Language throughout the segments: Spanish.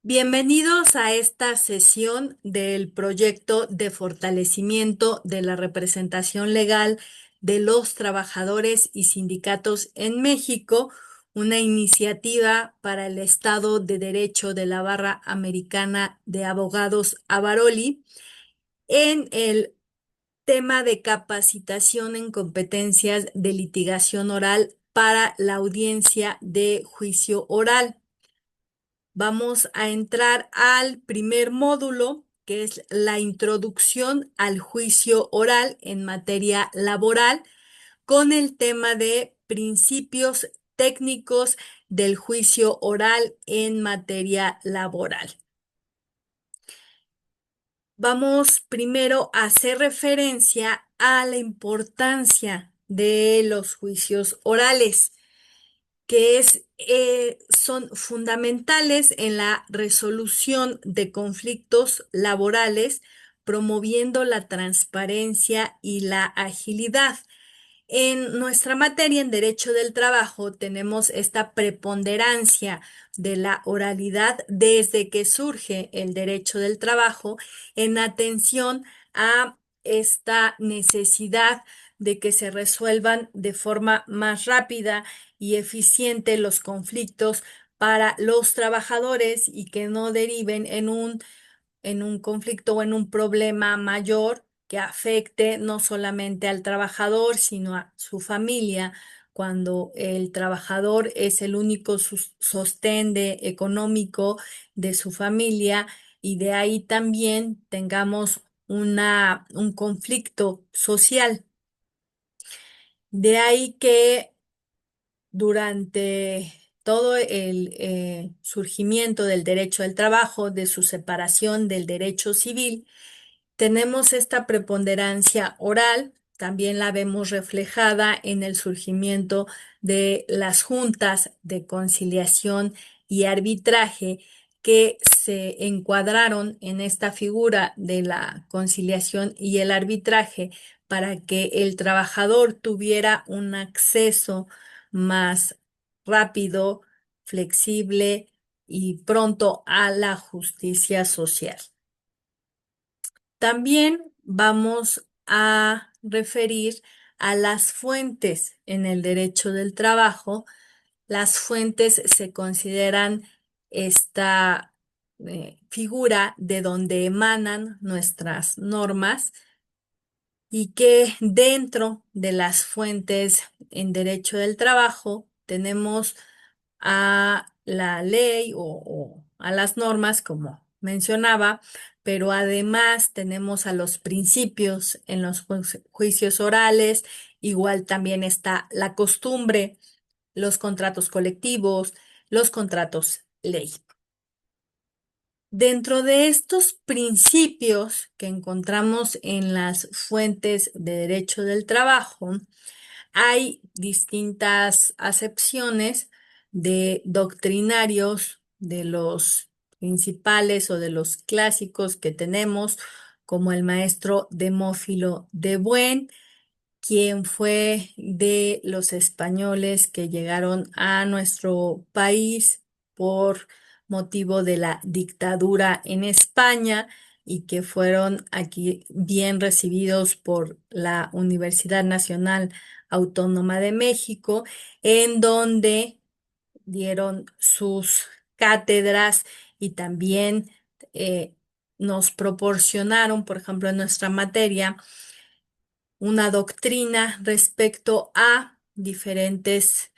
Bienvenidos a esta sesión del proyecto de fortalecimiento de la representación legal de los trabajadores y sindicatos en México, una iniciativa para el Estado de Derecho de la Barra Americana de Abogados Abaroli en el tema de capacitación en competencias de litigación oral para la audiencia de juicio oral. Vamos a entrar al primer módulo, que es la introducción al juicio oral en materia laboral, con el tema de principios técnicos del juicio oral en materia laboral. Vamos primero a hacer referencia a la importancia de los juicios orales, que son fundamentales en la resolución de conflictos laborales, promoviendo la transparencia y la agilidad. En nuestra materia en Derecho del Trabajo tenemos esta preponderancia de la oralidad desde que surge el derecho del trabajo en atención a esta necesidad de que se resuelvan de forma más rápida y eficiente los conflictos para los trabajadores y que no deriven en un conflicto o en un problema mayor que afecte no solamente al trabajador, sino a su familia, cuando el trabajador es el único sostén económico de su familia, y de ahí también tengamos un conflicto social. De ahí que durante todo el surgimiento del derecho del trabajo, de su separación del derecho civil, tenemos esta preponderancia oral. También la vemos reflejada en el surgimiento de las juntas de conciliación y arbitraje, que se encuadraron en esta figura de la conciliación y el arbitraje para que el trabajador tuviera un acceso más rápido, flexible y pronto a la justicia social. También vamos a referir a las fuentes en el derecho del trabajo. Las fuentes se consideran esta figura de donde emanan nuestras normas, y que dentro de las fuentes en derecho del trabajo tenemos a la ley o a las normas, como mencionaba, pero además tenemos a los principios en los juicios orales. Igual también está la costumbre, los contratos colectivos, los contratos ley. Dentro de estos principios que encontramos en las fuentes de derecho del trabajo, hay distintas acepciones de doctrinarios de los principales o de los clásicos que tenemos, como el maestro Demófilo de Buen, quien fue de los españoles que llegaron a nuestro país por motivo de la dictadura en España, y que fueron aquí bien recibidos por la Universidad Nacional Autónoma de México, en donde dieron sus cátedras y también nos proporcionaron, por ejemplo, en nuestra materia, una doctrina respecto a diferentes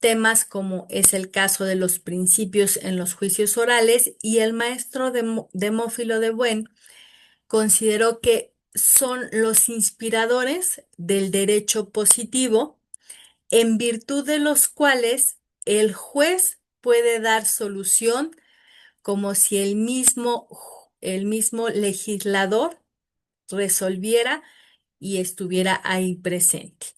temas, como es el caso de los principios en los juicios orales. Y el maestro Demófilo de Buen consideró que son los inspiradores del derecho positivo, en virtud de los cuales el juez puede dar solución como si el mismo legislador resolviera y estuviera ahí presente.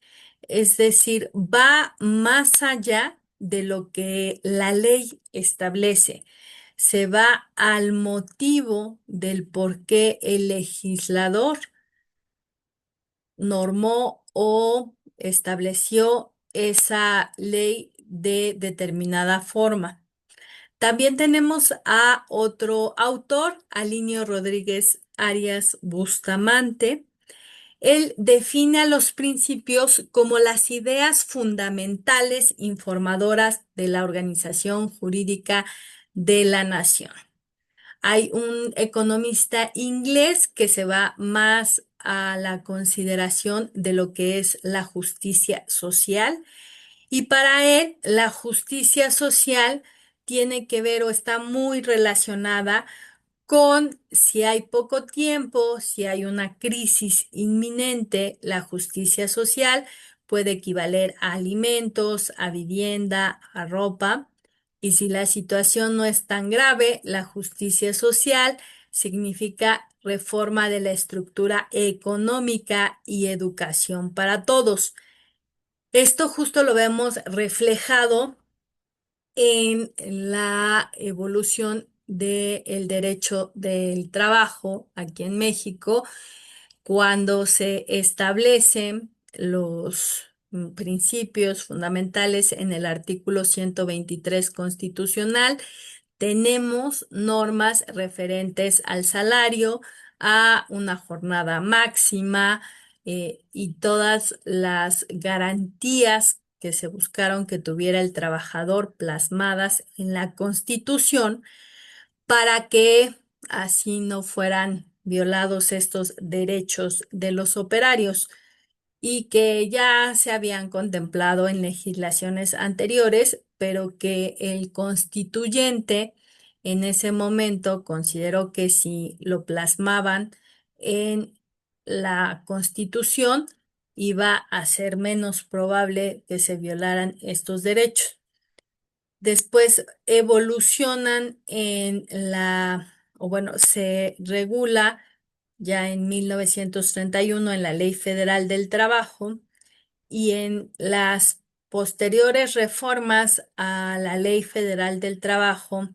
Es decir, va más allá de lo que la ley establece. Se va al motivo del por qué el legislador normó o estableció esa ley de determinada forma. También tenemos a otro autor, Alinio Rodríguez Arias Bustamante. Él define a los principios como las ideas fundamentales informadoras de la organización jurídica de la nación. Hay un economista inglés que se va más a la consideración de lo que es la justicia social, y para él la justicia social tiene que ver o está muy relacionada con si hay poco tiempo, si hay una crisis inminente. La justicia social puede equivaler a alimentos, a vivienda, a ropa. Y si la situación no es tan grave, la justicia social significa reforma de la estructura económica y educación para todos. Esto justo lo vemos reflejado en la evolución del derecho del trabajo aquí en México, cuando se establecen los principios fundamentales en el artículo 123 constitucional. Tenemos normas referentes al salario, a una jornada máxima, y todas las garantías que se buscaron que tuviera el trabajador plasmadas en la Constitución para que así no fueran violados estos derechos de los operarios, y que ya se habían contemplado en legislaciones anteriores, pero que el constituyente en ese momento consideró que si lo plasmaban en la Constitución iba a ser menos probable que se violaran estos derechos. Después evolucionan o bueno, se regula ya en 1931 en la Ley Federal del Trabajo, y en las posteriores reformas a la Ley Federal del Trabajo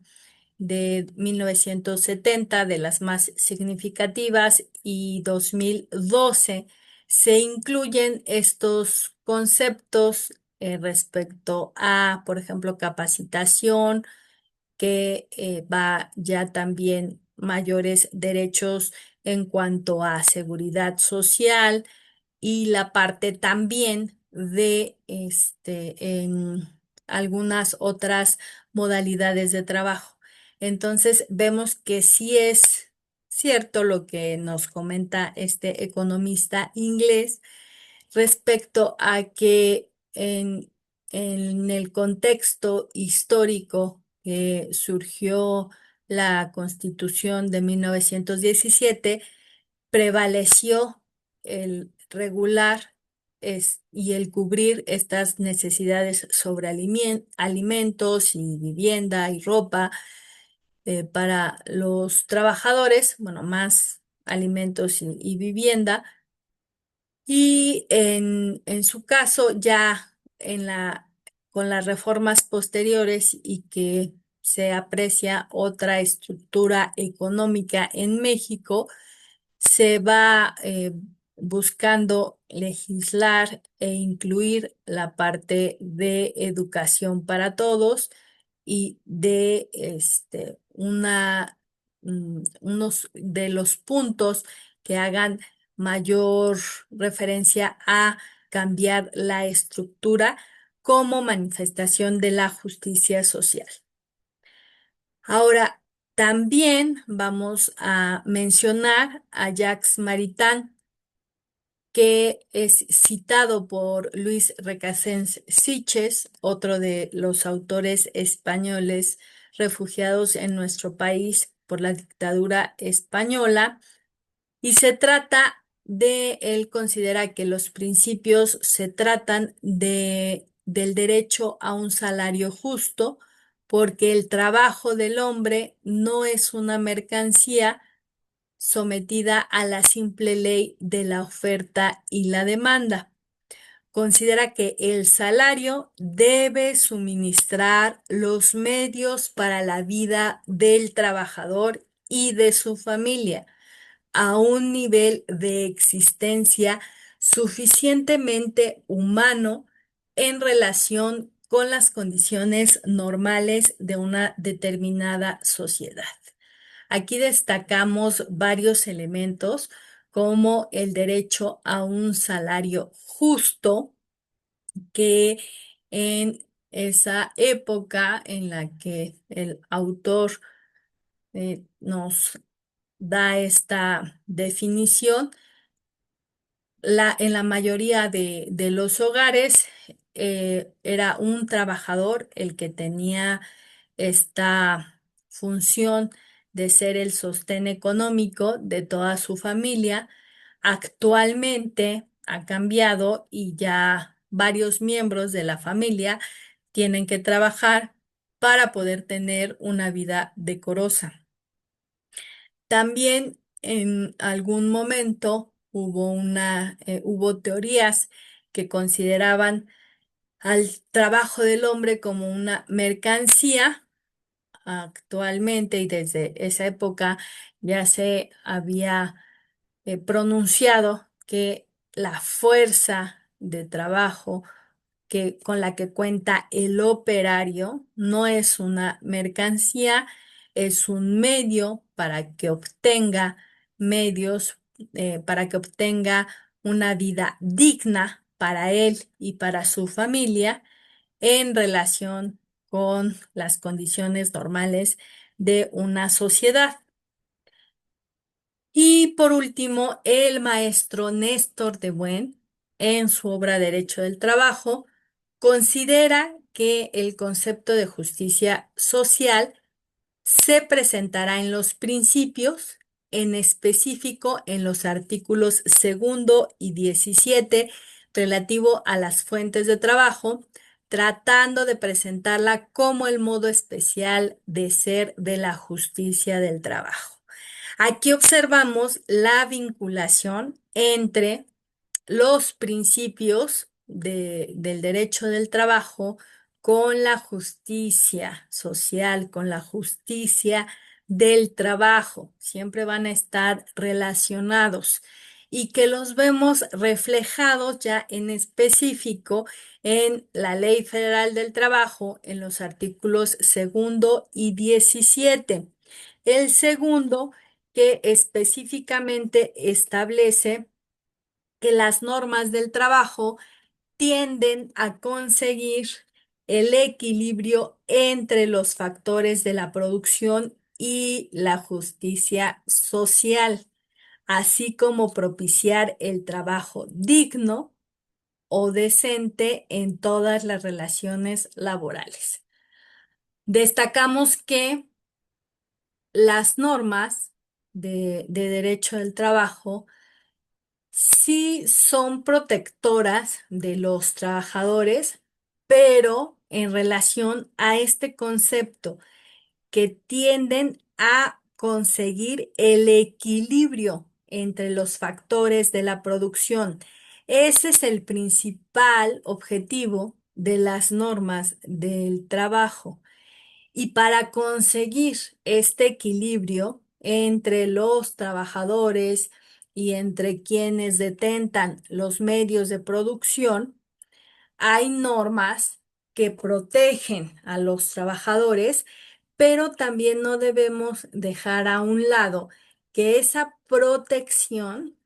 de 1970, de las más significativas, y 2012, se incluyen estos conceptos respecto a, por ejemplo, capacitación, que va ya también mayores derechos en cuanto a seguridad social, y la parte también de en algunas otras modalidades de trabajo. Entonces vemos que sí es cierto lo que nos comenta este economista inglés respecto a que en el contexto histórico que surgió la Constitución de 1917, prevaleció el regular y el cubrir estas necesidades sobre alimentos y vivienda y ropa para los trabajadores, bueno, más alimentos y vivienda. Y en su caso, ya con las reformas posteriores, y que se aprecia otra estructura económica en México, se va buscando legislar e incluir la parte de educación para todos, y de unos de los puntos que hagan mayor referencia a cambiar la estructura como manifestación de la justicia social. Ahora, también vamos a mencionar a Jacques Maritain, que es citado por Luis Recasens Siches, otro de los autores españoles refugiados en nuestro país por la dictadura española. Y se trata él considera que los principios se tratan del derecho a un salario justo, porque el trabajo del hombre no es una mercancía sometida a la simple ley de la oferta y la demanda. Considera que el salario debe suministrar los medios para la vida del trabajador y de su familia a un nivel de existencia suficientemente humano en relación con las condiciones normales de una determinada sociedad. Aquí destacamos varios elementos como el derecho a un salario justo, que en esa época en la que el autor nos da esta definición, en la mayoría de los hogares era un trabajador el que tenía esta función de ser el sostén económico de toda su familia. Actualmente ha cambiado y ya varios miembros de la familia tienen que trabajar para poder tener una vida decorosa. También en algún momento hubo teorías que consideraban al trabajo del hombre como una mercancía. Actualmente y desde esa época ya se había pronunciado que la fuerza de trabajo con la que cuenta el operario no es una mercancía, es un medio para que obtenga medios, para que obtenga una vida digna para él y para su familia en relación con las condiciones normales de una sociedad. Y por último, el maestro Néstor de Buen, en su obra Derecho del Trabajo, considera que el concepto de justicia social se presentará en los principios, en específico en los artículos segundo y 17 relativo a las fuentes de trabajo, tratando de presentarla como el modo especial de ser de la justicia del trabajo. Aquí observamos la vinculación entre los principios del derecho del trabajo con la justicia social, con la justicia del trabajo. Siempre van a estar relacionados y que los vemos reflejados ya en específico en la Ley Federal del Trabajo, en los artículos segundo y 17. El segundo, que específicamente establece que las normas del trabajo tienden a conseguir el equilibrio entre los factores de la producción y la justicia social, así como propiciar el trabajo digno o decente en todas las relaciones laborales. Destacamos que las normas de derecho del trabajo sí son protectoras de los trabajadores, pero en relación a este concepto que tienden a conseguir el equilibrio entre los factores de la producción. Ese es el principal objetivo de las normas del trabajo. Y para conseguir este equilibrio entre los trabajadores y entre quienes detentan los medios de producción, hay normas que protegen a los trabajadores, pero también no debemos dejar a un lado que esa protección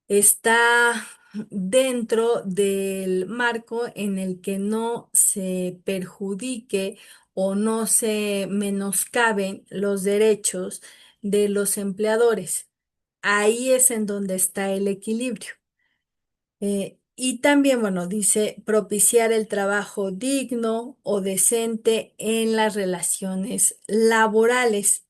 está dentro del marco en el que no se perjudique o no se menoscaben los derechos de los empleadores. Ahí es en donde está el equilibrio. Y también, bueno, dice propiciar el trabajo digno o decente en las relaciones laborales.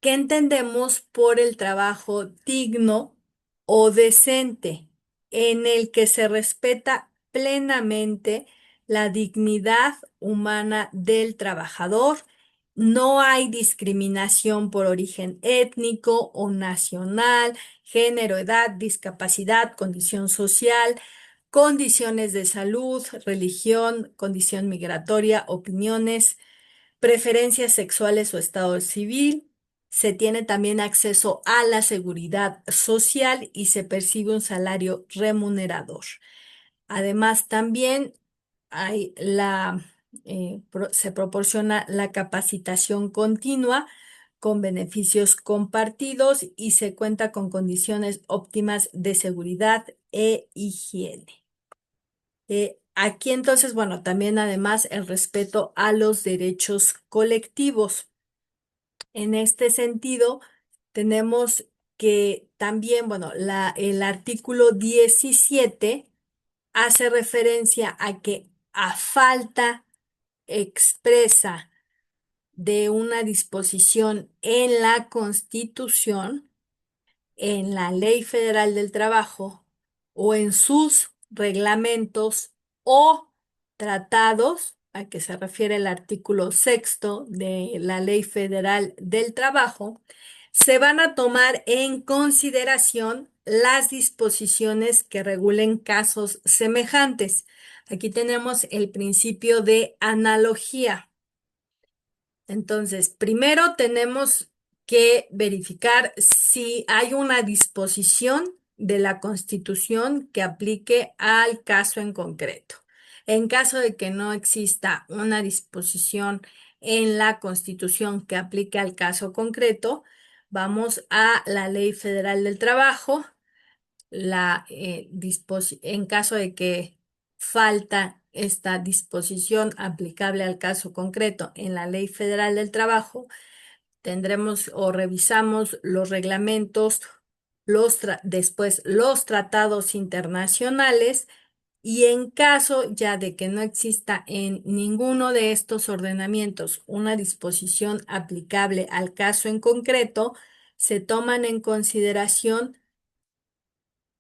¿Qué entendemos por el trabajo digno o decente? En el que se respeta plenamente la dignidad humana del trabajador. No hay discriminación por origen étnico o nacional, género, edad, discapacidad, condición social, condiciones de salud, religión, condición migratoria, opiniones, preferencias sexuales o estado civil. Se tiene también acceso a la seguridad social y se percibe un salario remunerador. Además, también se proporciona la capacitación continua con beneficios compartidos y se cuenta con condiciones óptimas de seguridad e higiene. Aquí entonces, bueno, también además el respeto a los derechos colectivos. En este sentido, tenemos que también, bueno, el artículo 17 hace referencia a que a falta expresa de una disposición en la Constitución, en la Ley Federal del Trabajo o en sus reglamentos o tratados, a que se refiere el artículo sexto de la Ley Federal del Trabajo, se van a tomar en consideración las disposiciones que regulen casos semejantes. Aquí tenemos el principio de analogía. Entonces, primero tenemos que verificar si hay una disposición de la Constitución que aplique al caso en concreto. En caso de que no exista una disposición en la Constitución que aplique al caso concreto, vamos a la Ley Federal del Trabajo. En caso de que falta esta disposición aplicable al caso concreto en la Ley Federal del Trabajo, tendremos o revisamos los reglamentos, después los tratados internacionales, y en caso ya de que no exista en ninguno de estos ordenamientos una disposición aplicable al caso en concreto, se toman en consideración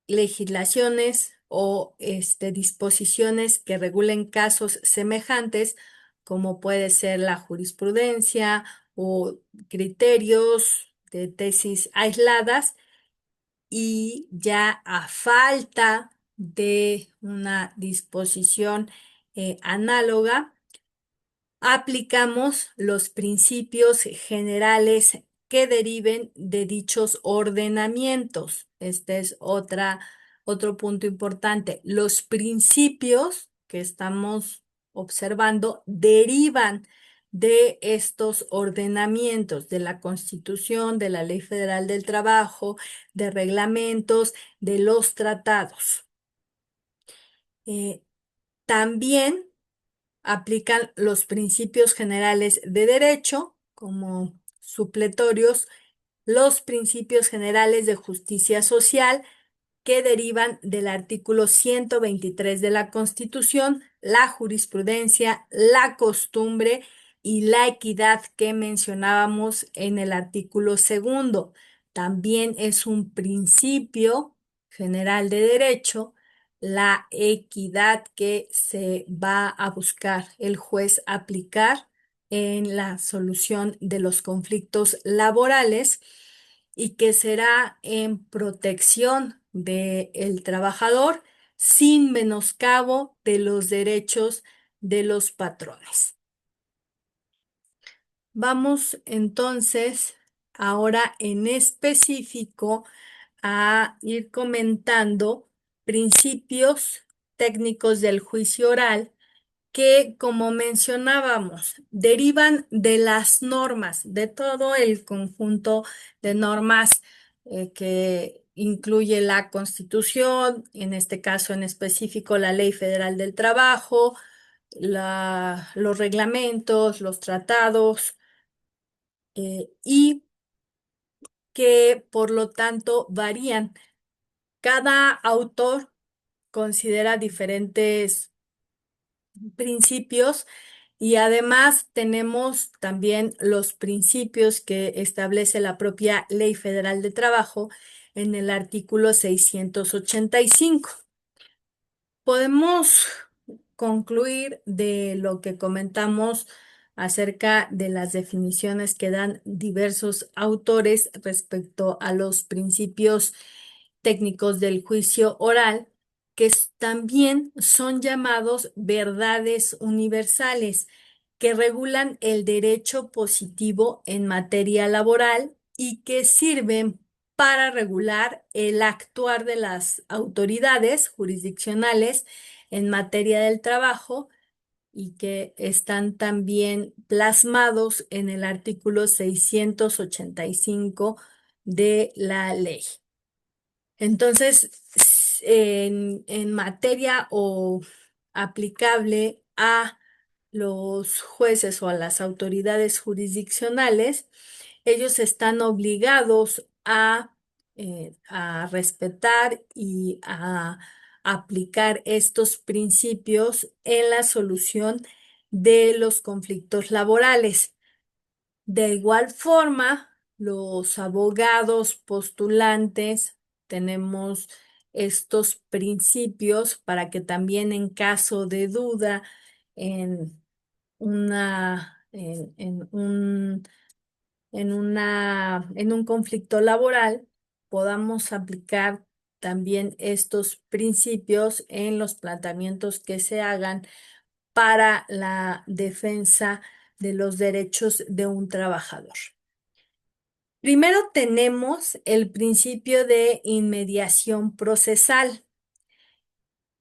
legislaciones o disposiciones que regulen casos semejantes, como puede ser la jurisprudencia o criterios de tesis aisladas, y ya a falta de una disposición análoga, aplicamos los principios generales que deriven de dichos ordenamientos. Este es otro punto importante. Los principios que estamos observando derivan de estos ordenamientos, de la Constitución, de la Ley Federal del Trabajo, de reglamentos, de los tratados. Eh, También aplican los principios generales de derecho como supletorios, los principios generales de justicia social que derivan del artículo 123 de la Constitución, la jurisprudencia, la costumbre y la equidad que mencionábamos en el artículo segundo. También es un principio general de derecho la equidad que se va a buscar el juez aplicar en la solución de los conflictos laborales, y que será en protección del trabajador sin menoscabo de los derechos de los patrones. Vamos entonces ahora en específico a ir comentando principios técnicos del juicio oral que, como mencionábamos, derivan de las normas, de todo el conjunto de normas que incluye la Constitución, en este caso en específico la Ley Federal del Trabajo, los reglamentos, los tratados, y que por lo tanto varían. Cada autor considera diferentes principios, y además tenemos también los principios que establece la propia Ley Federal de Trabajo en el artículo 685. Podemos concluir de lo que comentamos acerca de las definiciones que dan diversos autores respecto a los principios técnicos del juicio oral, que también son llamados verdades universales, que regulan el derecho positivo en materia laboral y que sirven para regular el actuar de las autoridades jurisdiccionales en materia del trabajo y que están también plasmados en el artículo 685 de la ley. Entonces, en materia o aplicable a los jueces o a las autoridades jurisdiccionales, ellos están obligados a respetar y a aplicar estos principios en la solución de los conflictos laborales. De igual forma, los abogados postulantes tenemos estos principios para que también en caso de duda en en un conflicto laboral, podamos aplicar también estos principios en los planteamientos que se hagan para la defensa de los derechos de un trabajador. Primero tenemos el principio de inmediación procesal.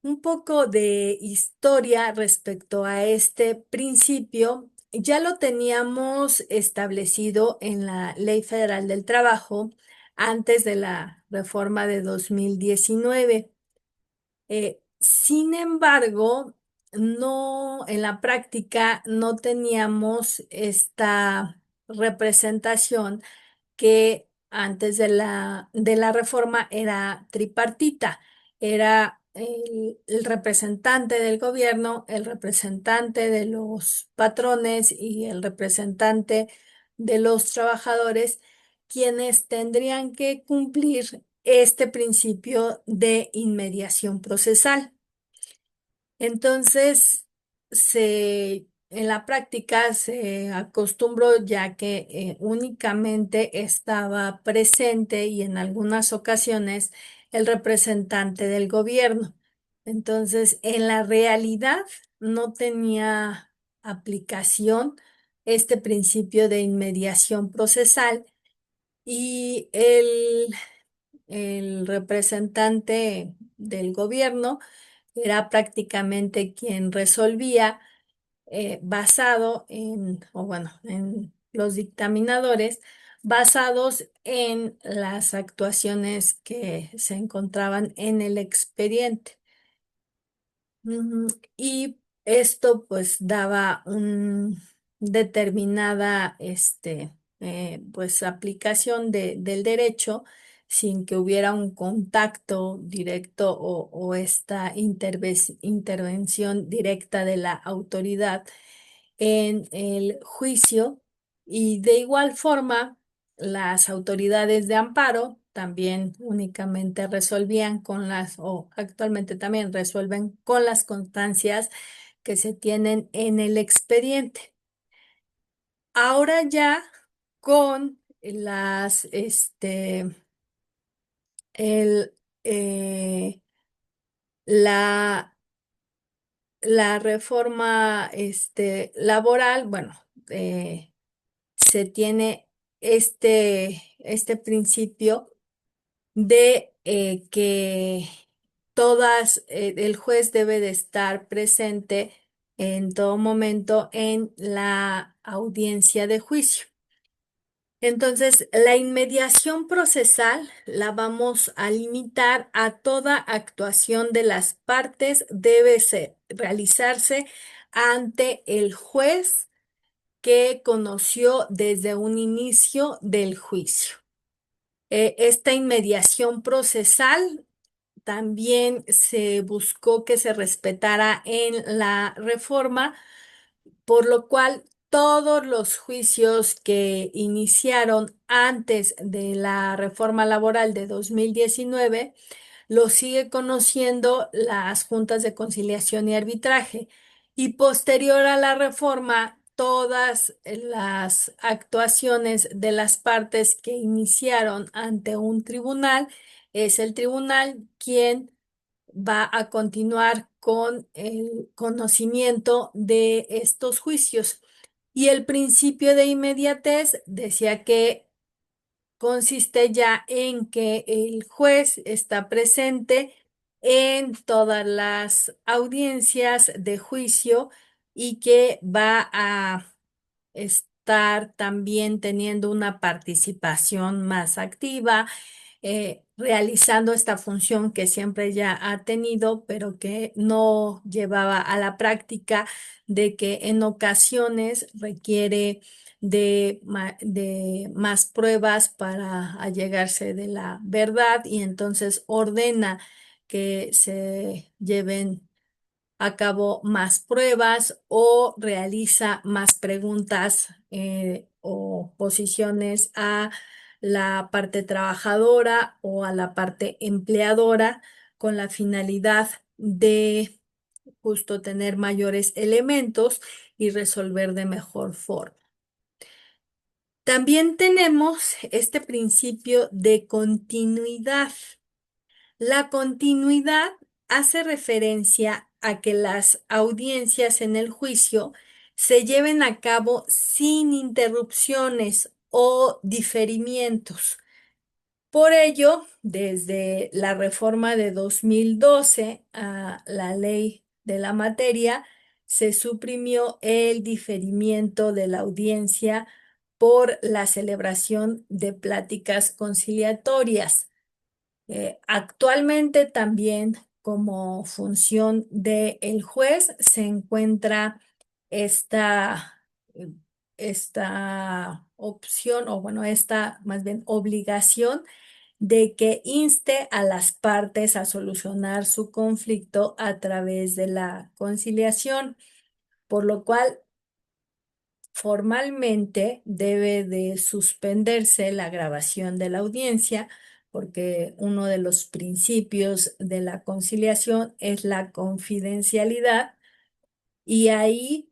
Un poco de historia respecto a este principio. Ya lo teníamos establecido en la Ley Federal del Trabajo antes de la reforma de 2019. Sin embargo, no, en la práctica no teníamos esta representación que antes de la reforma era tripartita. Era el representante del gobierno, el representante de los patrones y el representante de los trabajadores, quienes tendrían que cumplir este principio de inmediación procesal. Entonces, en la práctica se acostumbró ya que únicamente estaba presente y en algunas ocasiones el representante del gobierno. Entonces, en la realidad no tenía aplicación este principio de inmediación procesal y el representante del gobierno era prácticamente quien resolvía basado o bueno, en los dictaminadores, basados en las actuaciones que se encontraban en el expediente. Ujú. Y esto pues daba un determinada pues aplicación del derecho sin que hubiera un contacto directo o esta intervención directa de la autoridad en el juicio. Y de igual forma, las autoridades de amparo también únicamente resolvían o actualmente también resuelven con las constancias que se tienen en el expediente. Ahora ya con el, eh, la, la reforma, laboral, bueno, se tiene este principio de que el juez debe de estar presente en todo momento en la audiencia de juicio. Entonces, la inmediación procesal la vamos a limitar a toda actuación de las partes, realizarse ante el juez que conoció desde un inicio del juicio. Esta inmediación procesal también se buscó que se respetara en la reforma, por lo cual todos los juicios que iniciaron antes de la reforma laboral de 2019 lo sigue conociendo las juntas de conciliación y arbitraje. Y posterior a la reforma, todas las actuaciones de las partes que iniciaron ante un tribunal, es el tribunal quien va a continuar con el conocimiento de estos juicios. Y el principio de inmediatez decía que consiste ya en que el juez está presente en todas las audiencias de juicio y que va a estar también teniendo una participación más activa, realizando esta función que siempre ya ha tenido, pero que no llevaba a la práctica, de que en ocasiones requiere de más pruebas para allegarse de la verdad y entonces ordena que se lleven a cabo más pruebas o realiza más preguntas o posiciones a la parte trabajadora o a la parte empleadora con la finalidad de justo tener mayores elementos y resolver de mejor forma. También tenemos este principio de continuidad. La continuidad hace referencia a que las audiencias en el juicio se lleven a cabo sin interrupciones o diferimientos. Por ello, desde la reforma de 2012 a la ley de la materia, se suprimió el diferimiento de la audiencia por la celebración de pláticas conciliatorias. Actualmente también como función del juez se encuentra esta, eh, esta opción, o bueno, esta más bien obligación de que inste a las partes a solucionar su conflicto a través de la conciliación, por lo cual formalmente debe de suspenderse la grabación de la audiencia porque uno de los principios de la conciliación es la confidencialidad y ahí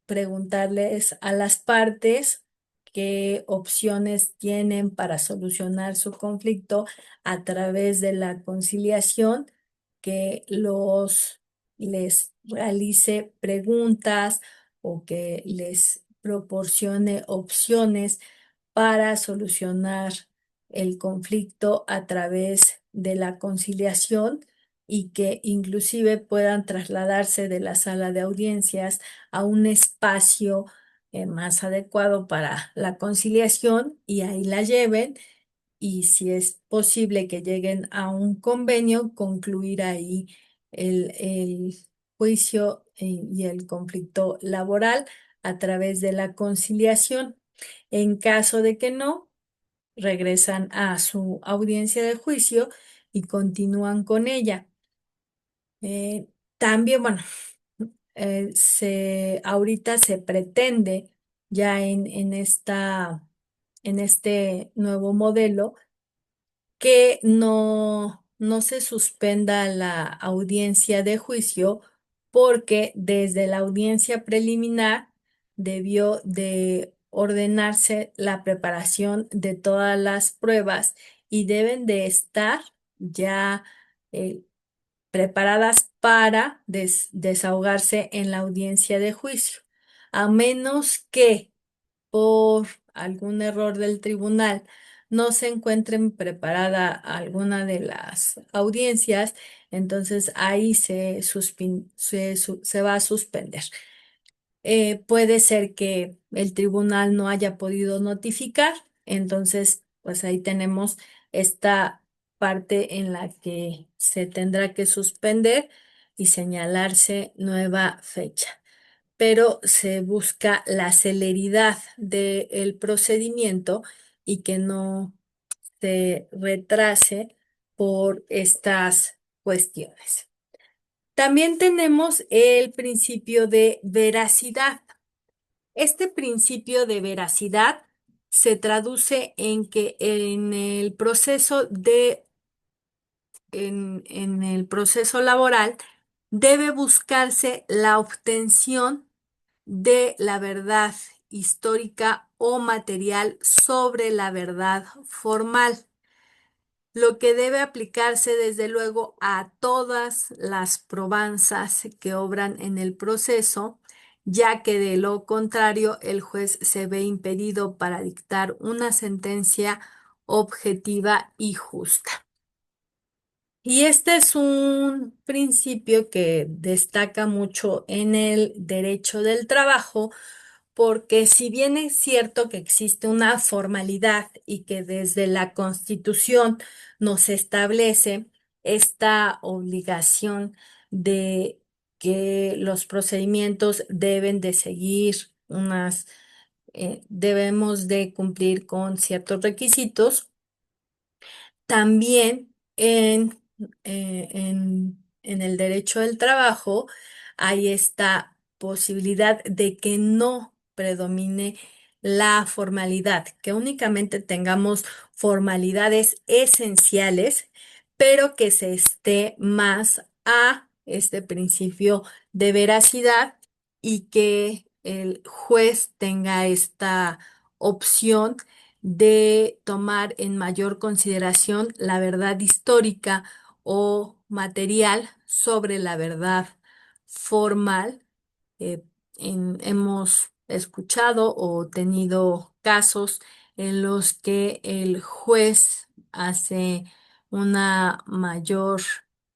preguntarles a las partes qué opciones tienen para solucionar su conflicto a través de la conciliación, que les realice preguntas o que les proporcione opciones para solucionar el conflicto a través de la conciliación y que inclusive puedan trasladarse de la sala de audiencias a un espacio más adecuado para la conciliación y ahí la lleven y si es posible que lleguen a un convenio, concluir ahí el juicio y el conflicto laboral a través de la conciliación. En caso de que no, regresan a su audiencia de juicio y continúan con ella. También, bueno, ahorita se pretende ya en este nuevo modelo que no se suspenda la audiencia de juicio porque desde la audiencia preliminar debió de ordenarse la preparación de todas las pruebas y deben de estar ya eh, preparadas para desahogarse en la audiencia de juicio, a menos que por algún error del tribunal no se encuentren preparada alguna de las audiencias, entonces ahí se va a suspender. Puede ser que el tribunal no haya podido notificar, entonces pues ahí tenemos esta parte en la que se tendrá que suspender y señalarse nueva fecha, pero se busca la celeridad del procedimiento y que no se retrase por estas cuestiones. También tenemos el principio de veracidad. Este principio de veracidad se traduce en que en el proceso laboral debe buscarse la obtención de la verdad histórica o material sobre la verdad formal, lo que debe aplicarse desde luego a todas las probanzas que obran en el proceso, ya que de lo contrario el juez se ve impedido para dictar una sentencia objetiva y justa. Y este es un principio que destaca mucho en el derecho del trabajo, porque si bien es cierto que existe una formalidad y que desde la Constitución nos establece esta obligación de que los procedimientos deben de seguir debemos de cumplir con ciertos requisitos. También en el derecho del trabajo hay esta posibilidad de que no predomine la formalidad, que únicamente tengamos formalidades esenciales, pero que se esté más a este principio de veracidad y que el juez tenga esta opción de tomar en mayor consideración la verdad histórica o material sobre la verdad formal. Eh, Hemos escuchado o tenido casos en los que el juez hace una mayor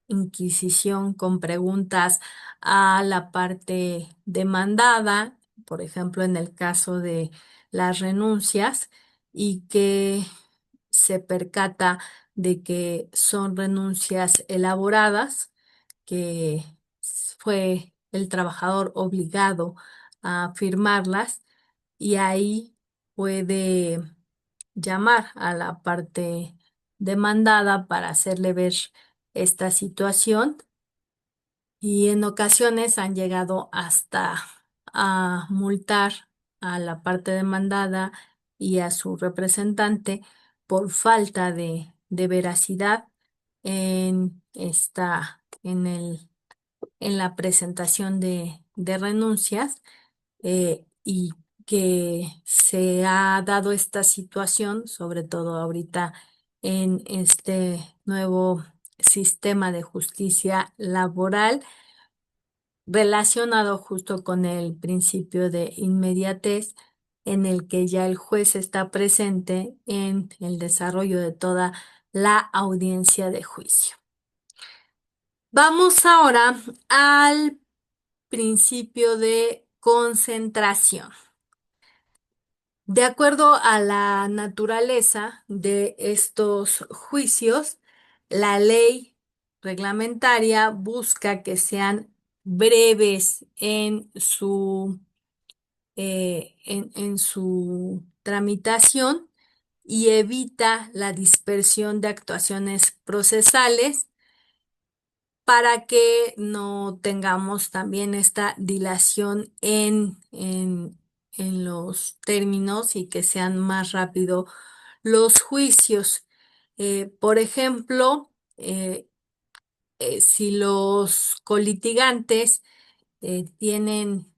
inquisición con preguntas a la parte demandada, por ejemplo, en el caso de las renuncias, y que se percata de que son renuncias elaboradas, que fue el trabajador obligado a firmarlas, y ahí puede llamar a la parte demandada para hacerle ver esta situación, y en ocasiones han llegado hasta a multar a la parte demandada y a su representante por falta de veracidad en la presentación de renuncias, y que se ha dado esta situación, sobre todo ahorita en este nuevo sistema de justicia laboral, relacionado justo con el principio de inmediatez, en el que ya el juez está presente en el desarrollo de toda la audiencia de juicio. Vamos ahora al principio de concentración. De acuerdo a la naturaleza de estos juicios, la ley reglamentaria busca que sean breves en su tramitación, y evita la dispersión de actuaciones procesales para que no tengamos también esta dilación en los términos y que sean más rápido los juicios. Por ejemplo, si los colitigantes tienen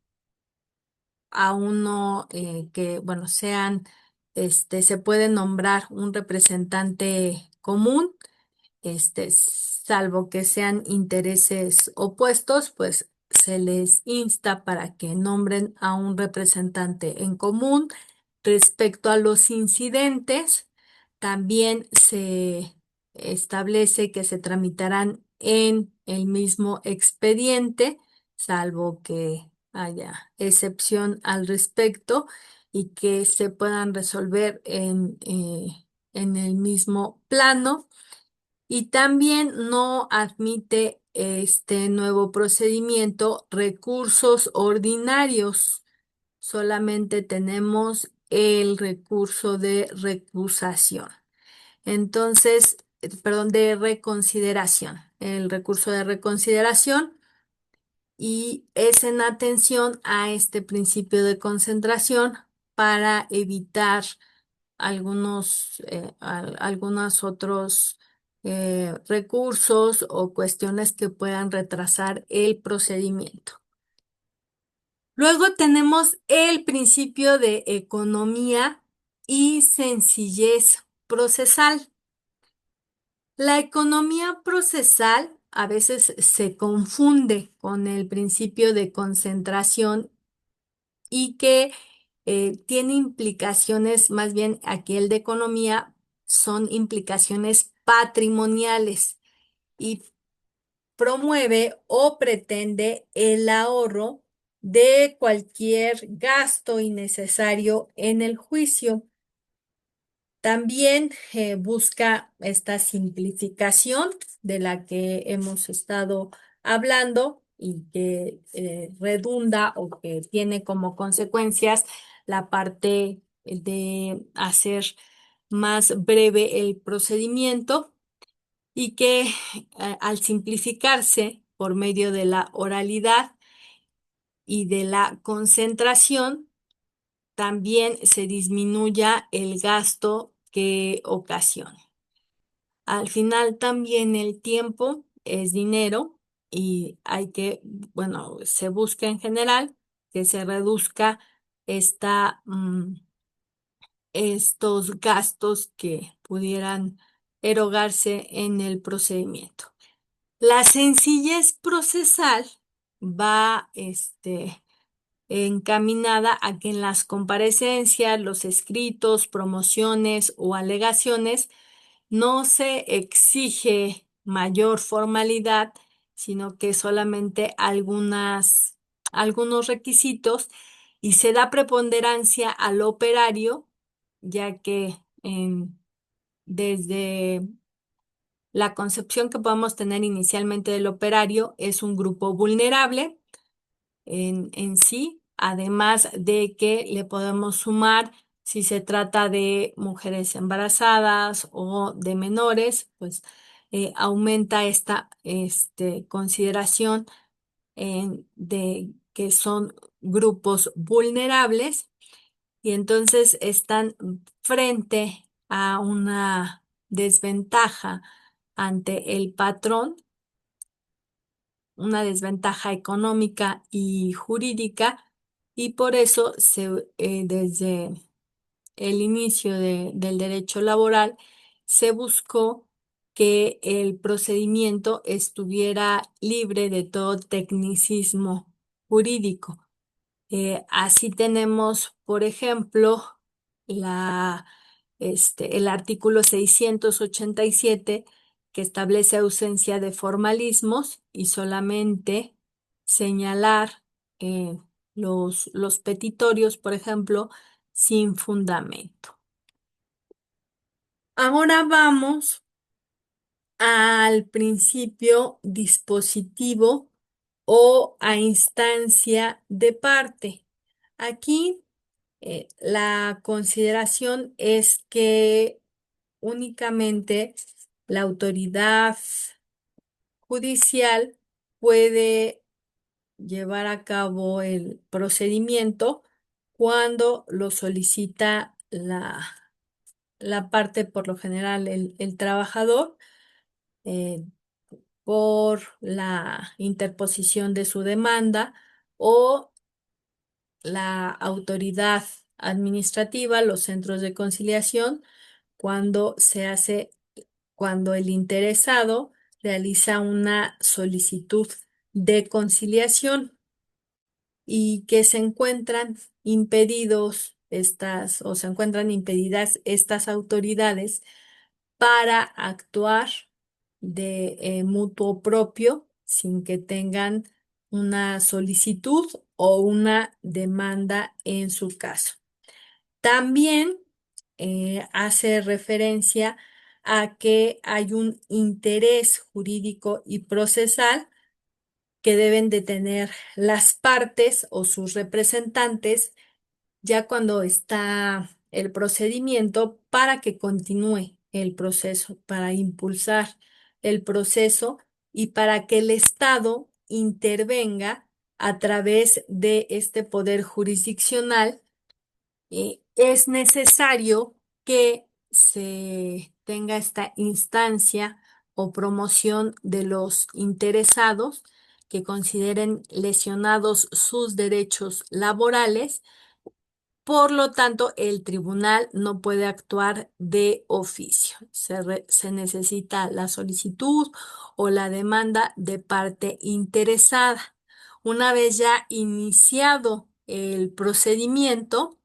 a uno que, bueno, se puede nombrar un representante común, salvo que sean intereses opuestos, pues se les insta para que nombren a un representante en común. Respecto a los incidentes, también se establece que se tramitarán en el mismo expediente, salvo que haya excepción al respecto, y que se puedan resolver en el mismo plano. Y también no admite este nuevo procedimiento recursos ordinarios. Solamente tenemos el recurso de recusación. Entonces, perdón, de reconsideración. El recurso de reconsideración, y es en atención a este principio de concentración para evitar algunos otros recursos o cuestiones que puedan retrasar el procedimiento. Luego tenemos el principio de economía y sencillez procesal. La economía procesal a veces se confunde con el principio de concentración, y que tiene implicaciones, más bien aquí el de economía, son implicaciones patrimoniales, y promueve o pretende el ahorro de cualquier gasto innecesario en el juicio. También busca esta simplificación de la que hemos estado hablando y que redunda o que tiene como consecuencias la parte de hacer más breve el procedimiento y que al simplificarse por medio de la oralidad y de la concentración, también se disminuya el gasto que ocasiona. Al final también el tiempo es dinero y hay que, bueno, se busca en general que se reduzca esta, estos gastos que pudieran erogarse en el procedimiento. La sencillez procesal va, encaminada a que en las comparecencias, los escritos, promociones o alegaciones no se exige mayor formalidad, sino que solamente algunos requisitos y se da preponderancia al operario, ya que desde la concepción que podemos tener inicialmente del operario es un grupo vulnerable en sí, además de que le podemos sumar si se trata de mujeres embarazadas o de menores, pues aumenta esta consideración de que son grupos vulnerables y entonces están frente a una desventaja ante el patrón, una desventaja económica y jurídica, y por eso desde el inicio del derecho laboral se buscó que el procedimiento estuviera libre de todo tecnicismo jurídico. Así tenemos, por ejemplo, el artículo 687 que establece ausencia de formalismos y solamente señalar los petitorios, por ejemplo, sin fundamento. Ahora vamos al principio dispositivo o a instancia de parte. Aquí la consideración es que únicamente la autoridad judicial puede llevar a cabo el procedimiento cuando lo solicita la parte, por lo general, el trabajador, eh, por la interposición de su demanda o la autoridad administrativa, los centros de conciliación, cuando cuando el interesado realiza una solicitud de conciliación y que se encuentran impedidos o se encuentran impedidas estas autoridades para actuar de mutuo propio sin que tengan una solicitud o una demanda en su caso. También hace referencia a que hay un interés jurídico y procesal que deben de tener las partes o sus representantes ya cuando está el procedimiento para que continúe el proceso, para impulsar el proceso y para que el Estado intervenga a través de este poder jurisdiccional. Es necesario que se tenga esta instancia o promoción de los interesados que consideren lesionados sus derechos laborales. Por lo tanto, el tribunal no puede actuar de oficio. Se necesita la solicitud o la demanda de parte interesada. Una vez ya iniciado el procedimiento,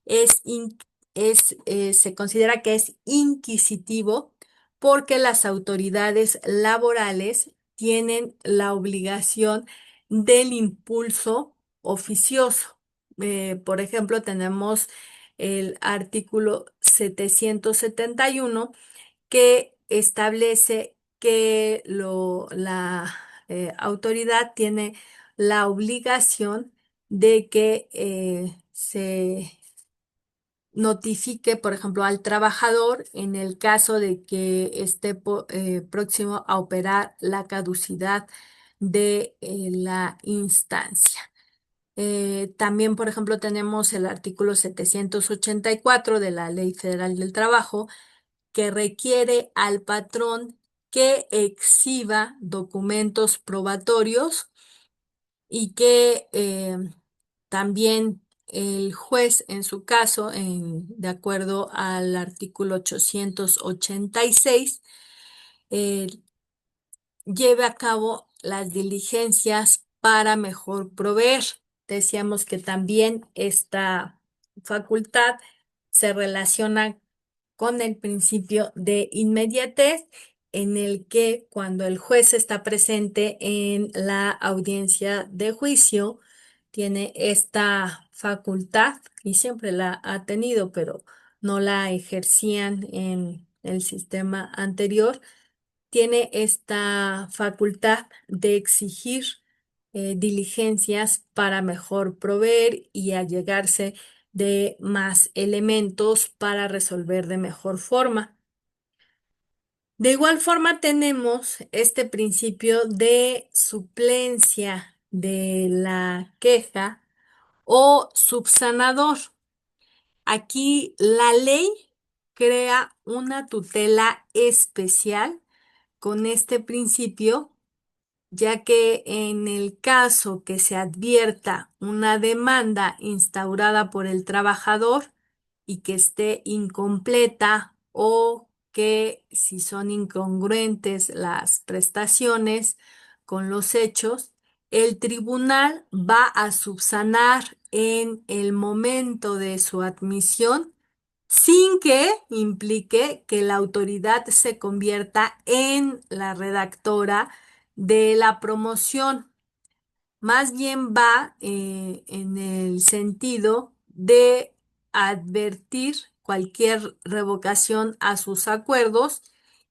se considera que es inquisitivo porque las autoridades laborales tienen la obligación del impulso oficioso. Por ejemplo, tenemos el artículo 771 que establece que la autoridad tiene la obligación de que se notifique, por ejemplo, al trabajador en el caso de que esté próximo a operar la caducidad de la instancia. También, por ejemplo, tenemos el artículo 784 de la Ley Federal del Trabajo, que requiere al patrón que exhiba documentos probatorios y que también el juez, en su caso, de acuerdo al artículo 886, eh, lleve a cabo las diligencias para mejor proveer. Decíamos que también esta facultad se relaciona con el principio de inmediatez, en el que cuando el juez está presente en la audiencia de juicio, tiene esta facultad y siempre la ha tenido, pero no la ejercían en el sistema anterior, tiene esta facultad de exigir diligencias para mejor proveer y allegarse de más elementos para resolver de mejor forma. De igual forma, tenemos este principio de suplencia de la queja o subsanador. Aquí la ley crea una tutela especial con este principio, ya que en el caso que se advierta una demanda instaurada por el trabajador y que esté incompleta, o que si son incongruentes las prestaciones con los hechos, el tribunal va a subsanar en el momento de su admisión, sin que implique que la autoridad se convierta en la redactora de la promoción. Más bien va en el sentido de advertir cualquier revocación a sus acuerdos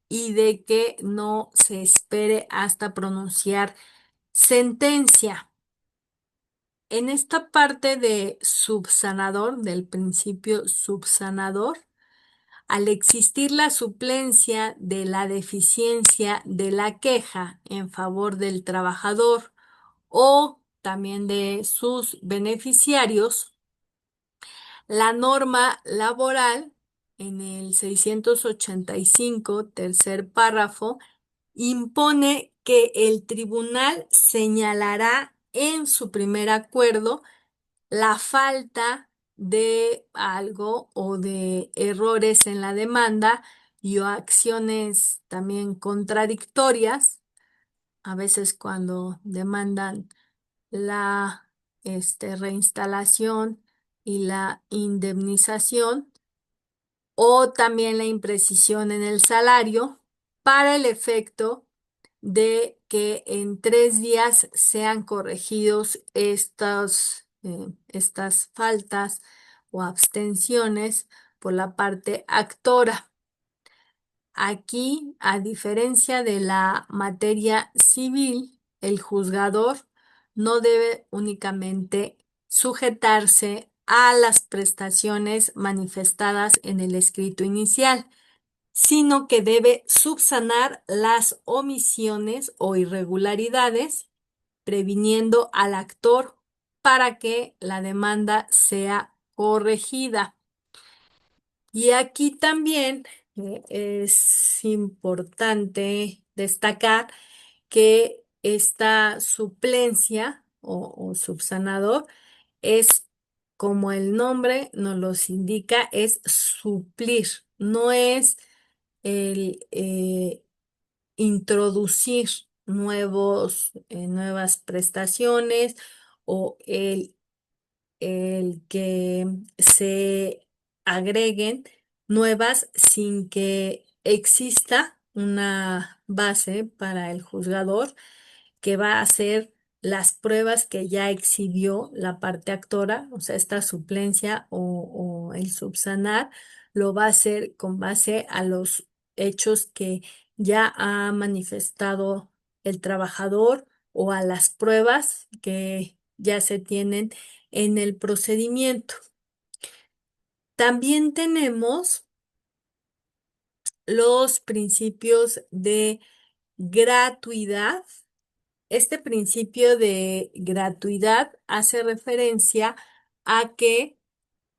y de que no se espere hasta pronunciar sentencia. En esta parte de subsanador, del principio subsanador, al existir la suplencia de la deficiencia de la queja en favor del trabajador o también de sus beneficiarios, la norma laboral en el 685, tercer párrafo, impone que el tribunal señalará en su primer acuerdo la falta de algo o de errores en la demanda y o acciones también contradictorias, a veces cuando demandan la reinstalación y la indemnización, o también la imprecisión en el salario, para el efecto de que en 3 días sean corregidos estas faltas o abstenciones por la parte actora. Aquí, a diferencia de la materia civil, el juzgador no debe únicamente sujetarse a las prestaciones manifestadas en el escrito inicial, sino que debe subsanar las omisiones o irregularidades, previniendo al actor para que la demanda sea corregida. Y aquí también es importante destacar que esta suplencia o subsanador es, como el nombre nos los indica, es suplir, no es el introducir nuevas prestaciones o el que se agreguen nuevas sin que exista una base para el juzgador que va a hacer las pruebas que ya exhibió la parte actora, o sea, esta suplencia o el subsanar, lo va a hacer con base a los hechos que ya ha manifestado el trabajador o a las pruebas que ya se tienen en el procedimiento. También tenemos los principios de gratuidad. Este principio de gratuidad hace referencia a que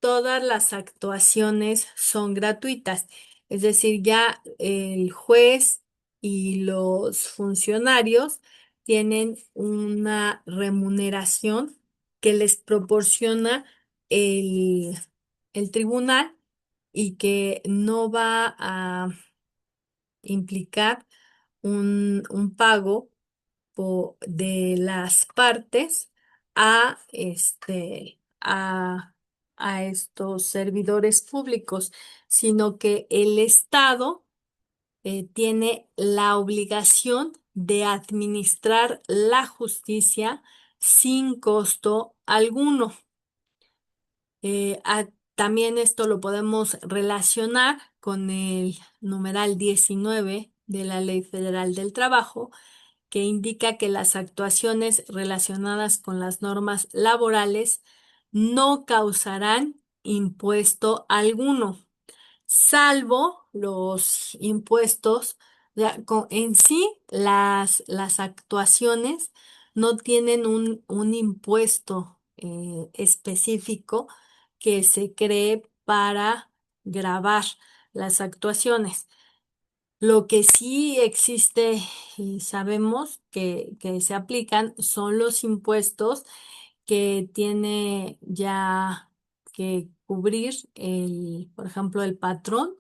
todas las actuaciones son gratuitas, es decir, ya el juez y los funcionarios tienen una remuneración que les proporciona el, el tribunal y que no va a implicar un pago de las partes a a estos servidores públicos, sino que el Estado tiene la obligación de administrar la justicia sin costo alguno. También esto lo podemos relacionar con el numeral 19 de la Ley Federal del Trabajo, que indica que las actuaciones relacionadas con las normas laborales no causarán impuesto alguno, salvo los impuestos. En sí, las actuaciones no tienen un impuesto específico que se cree para gravar las actuaciones. Lo que sí existe y sabemos que se aplican son los impuestos que tiene ya que cubrir por ejemplo, el patrón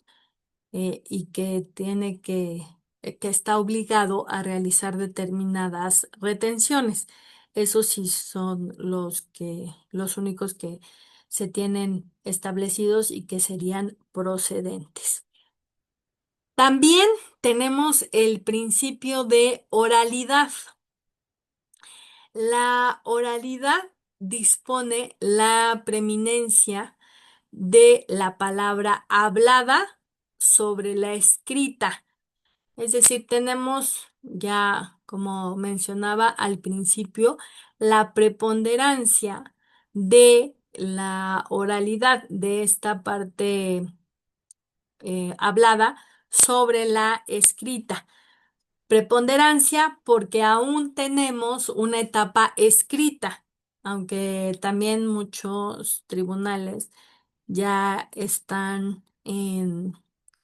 y que tiene que está obligado a realizar determinadas retenciones. Esos sí son los únicos que se tienen establecidos y que serían procedentes. También tenemos el principio de oralidad. La oralidad dispone la preeminencia de la palabra hablada sobre la escrita. Es decir, tenemos ya, como mencionaba al principio, la preponderancia de la oralidad de esta parte hablada sobre la escrita. Preponderancia porque aún tenemos una etapa escrita, aunque también muchos tribunales ya están en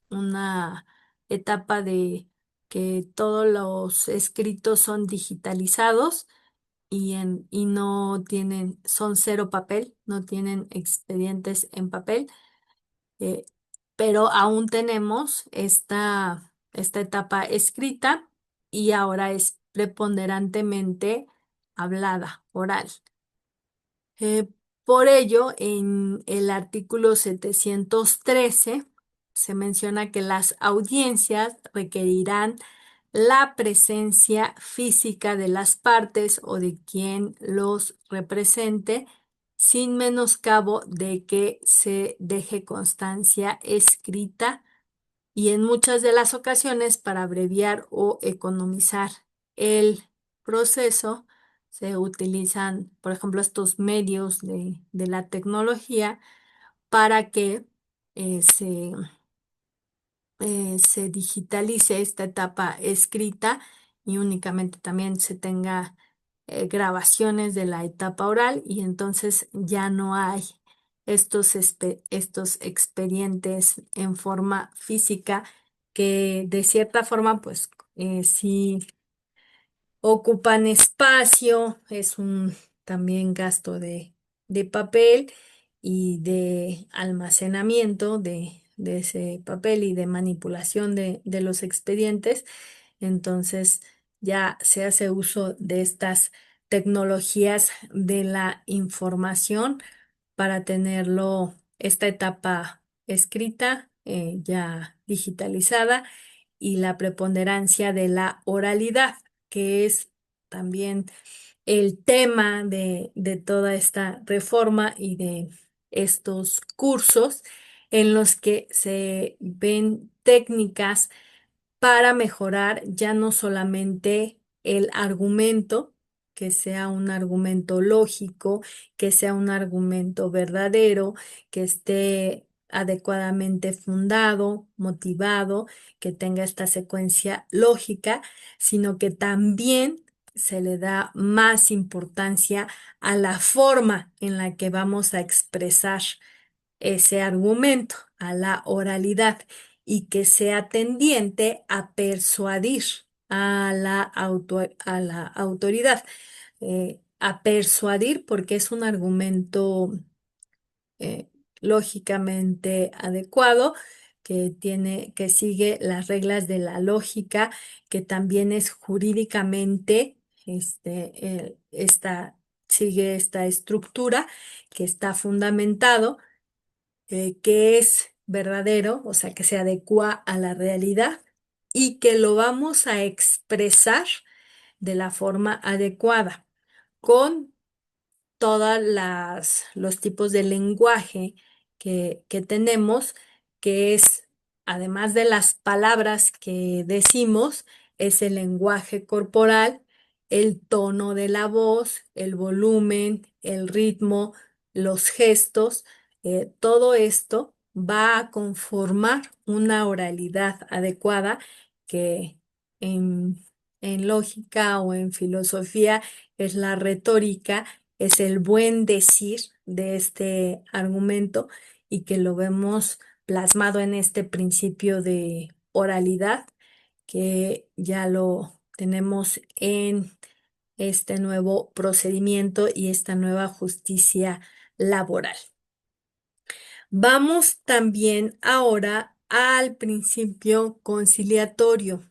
una etapa de que todos los escritos son digitalizados y no tienen, son cero papel, no tienen expedientes en papel, eh, pero aún tenemos esta etapa escrita y ahora es preponderantemente hablada, oral. Eh, por ello, en el artículo 713 se menciona que las audiencias requerirán la presencia física de las partes o de quien los represente, sin menoscabo de que se deje constancia escrita y en muchas de las ocasiones para abreviar o economizar el proceso se utilizan, por ejemplo, estos medios de la tecnología para que eh, se, se digitalice esta etapa escrita y únicamente también se tenga grabaciones de la etapa oral y entonces ya no hay estos expedientes en forma física que de cierta forma pues sí ocupan espacio, es un también gasto de papel y de almacenamiento de ese papel y de manipulación de los expedientes. Entonces ya se hace uso de estas tecnologías de la información para tenerlo, esta etapa escrita, ya digitalizada y la preponderancia de la oralidad, que es también el tema de toda esta reforma y de estos cursos en los que se ven técnicas para mejorar ya no solamente el argumento, que sea un argumento lógico, que sea un argumento verdadero, que esté adecuadamente fundado, motivado, que tenga esta secuencia lógica, sino que también se le da más importancia a la forma en la que vamos a expresar ese argumento, a la oralidad, y que sea tendiente a persuadir a la autoridad, a persuadir porque es un argumento eh, lógicamente adecuado, que sigue las reglas de la lógica, que también es jurídicamente, sigue esta estructura, que está fundamentado, que es verdadero, o sea, que se adecua a la realidad y que lo vamos a expresar de la forma adecuada, con todas los tipos de lenguaje que tenemos, que es, además de las palabras que decimos, es el lenguaje corporal, el tono de la voz, el volumen, el ritmo, los gestos, todo esto va a conformar una oralidad adecuada que en, en lógica o en filosofía es la retórica, es el buen decir de este argumento y que lo vemos plasmado en este principio de oralidad que ya lo tenemos en este nuevo procedimiento y esta nueva justicia laboral. Vamos también ahora al principio conciliatorio.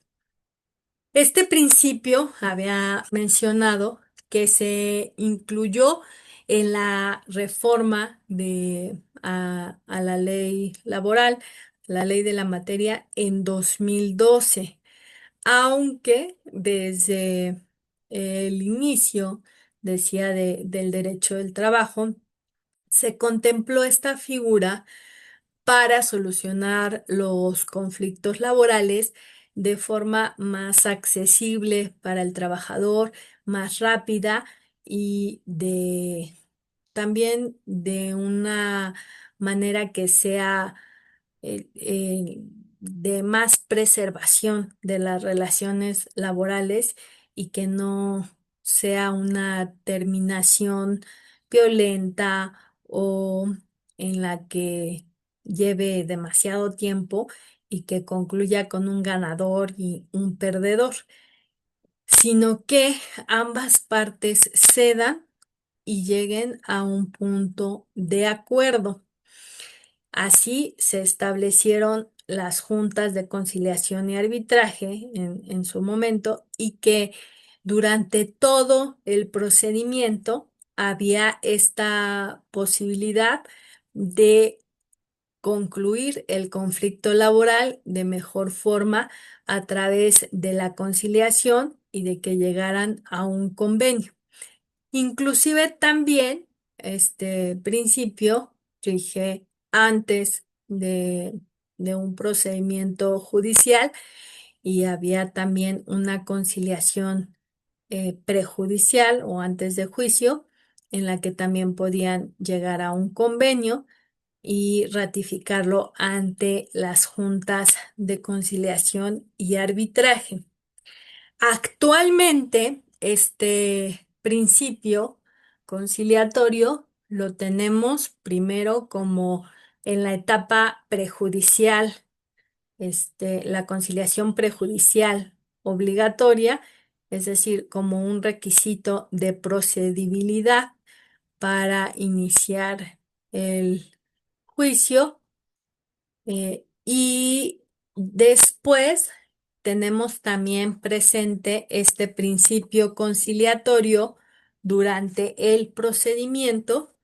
Este principio había mencionado que se incluyó en la reforma a la ley laboral, la ley de la materia en 2012, aunque desde el inicio, decía, del derecho del trabajo, se contempló esta figura para solucionar los conflictos laborales de forma más accesible para el trabajador, más rápida y también de una manera que sea de más preservación de las relaciones laborales y que no sea una terminación violenta o en la que lleve demasiado tiempo y que concluya con un ganador y un perdedor, sino que ambas partes cedan y lleguen a un punto de acuerdo. Así se establecieron las juntas de conciliación y arbitraje en su momento, y que durante todo el procedimiento había esta posibilidad de concluir el conflicto laboral de mejor forma a través de la conciliación y de que llegaran a un convenio. Inclusive también este principio rige antes de un procedimiento judicial, y había también una conciliación prejudicial o antes de juicio, en la que también podían llegar a un convenio y ratificarlo ante las juntas de conciliación y arbitraje. Actualmente, este principio conciliatorio lo tenemos primero como en la etapa prejudicial, la conciliación prejudicial obligatoria, es decir, como un requisito de procedibilidad para iniciar el juicio, y después tenemos también presente este principio conciliatorio durante el procedimiento,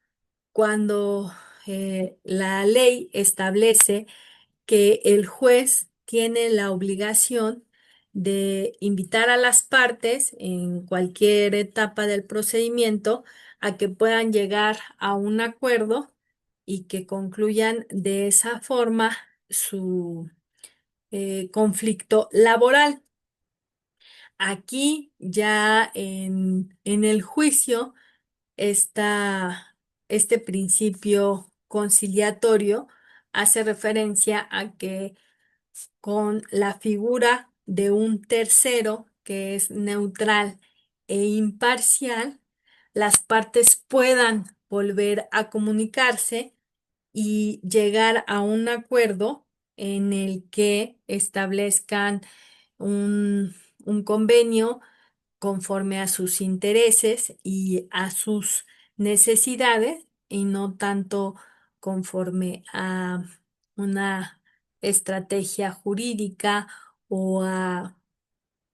cuando la ley establece que el juez tiene la obligación de invitar a las partes en cualquier etapa del procedimiento a que puedan llegar a un acuerdo y que concluyan de esa forma su conflicto laboral. Aquí ya en el juicio este principio conciliatorio hace referencia a que con la figura de un tercero que es neutral e imparcial, las partes puedan volver a comunicarse y llegar a un acuerdo en el que establezcan un convenio conforme a sus intereses y a sus necesidades y no tanto conforme a una estrategia jurídica o a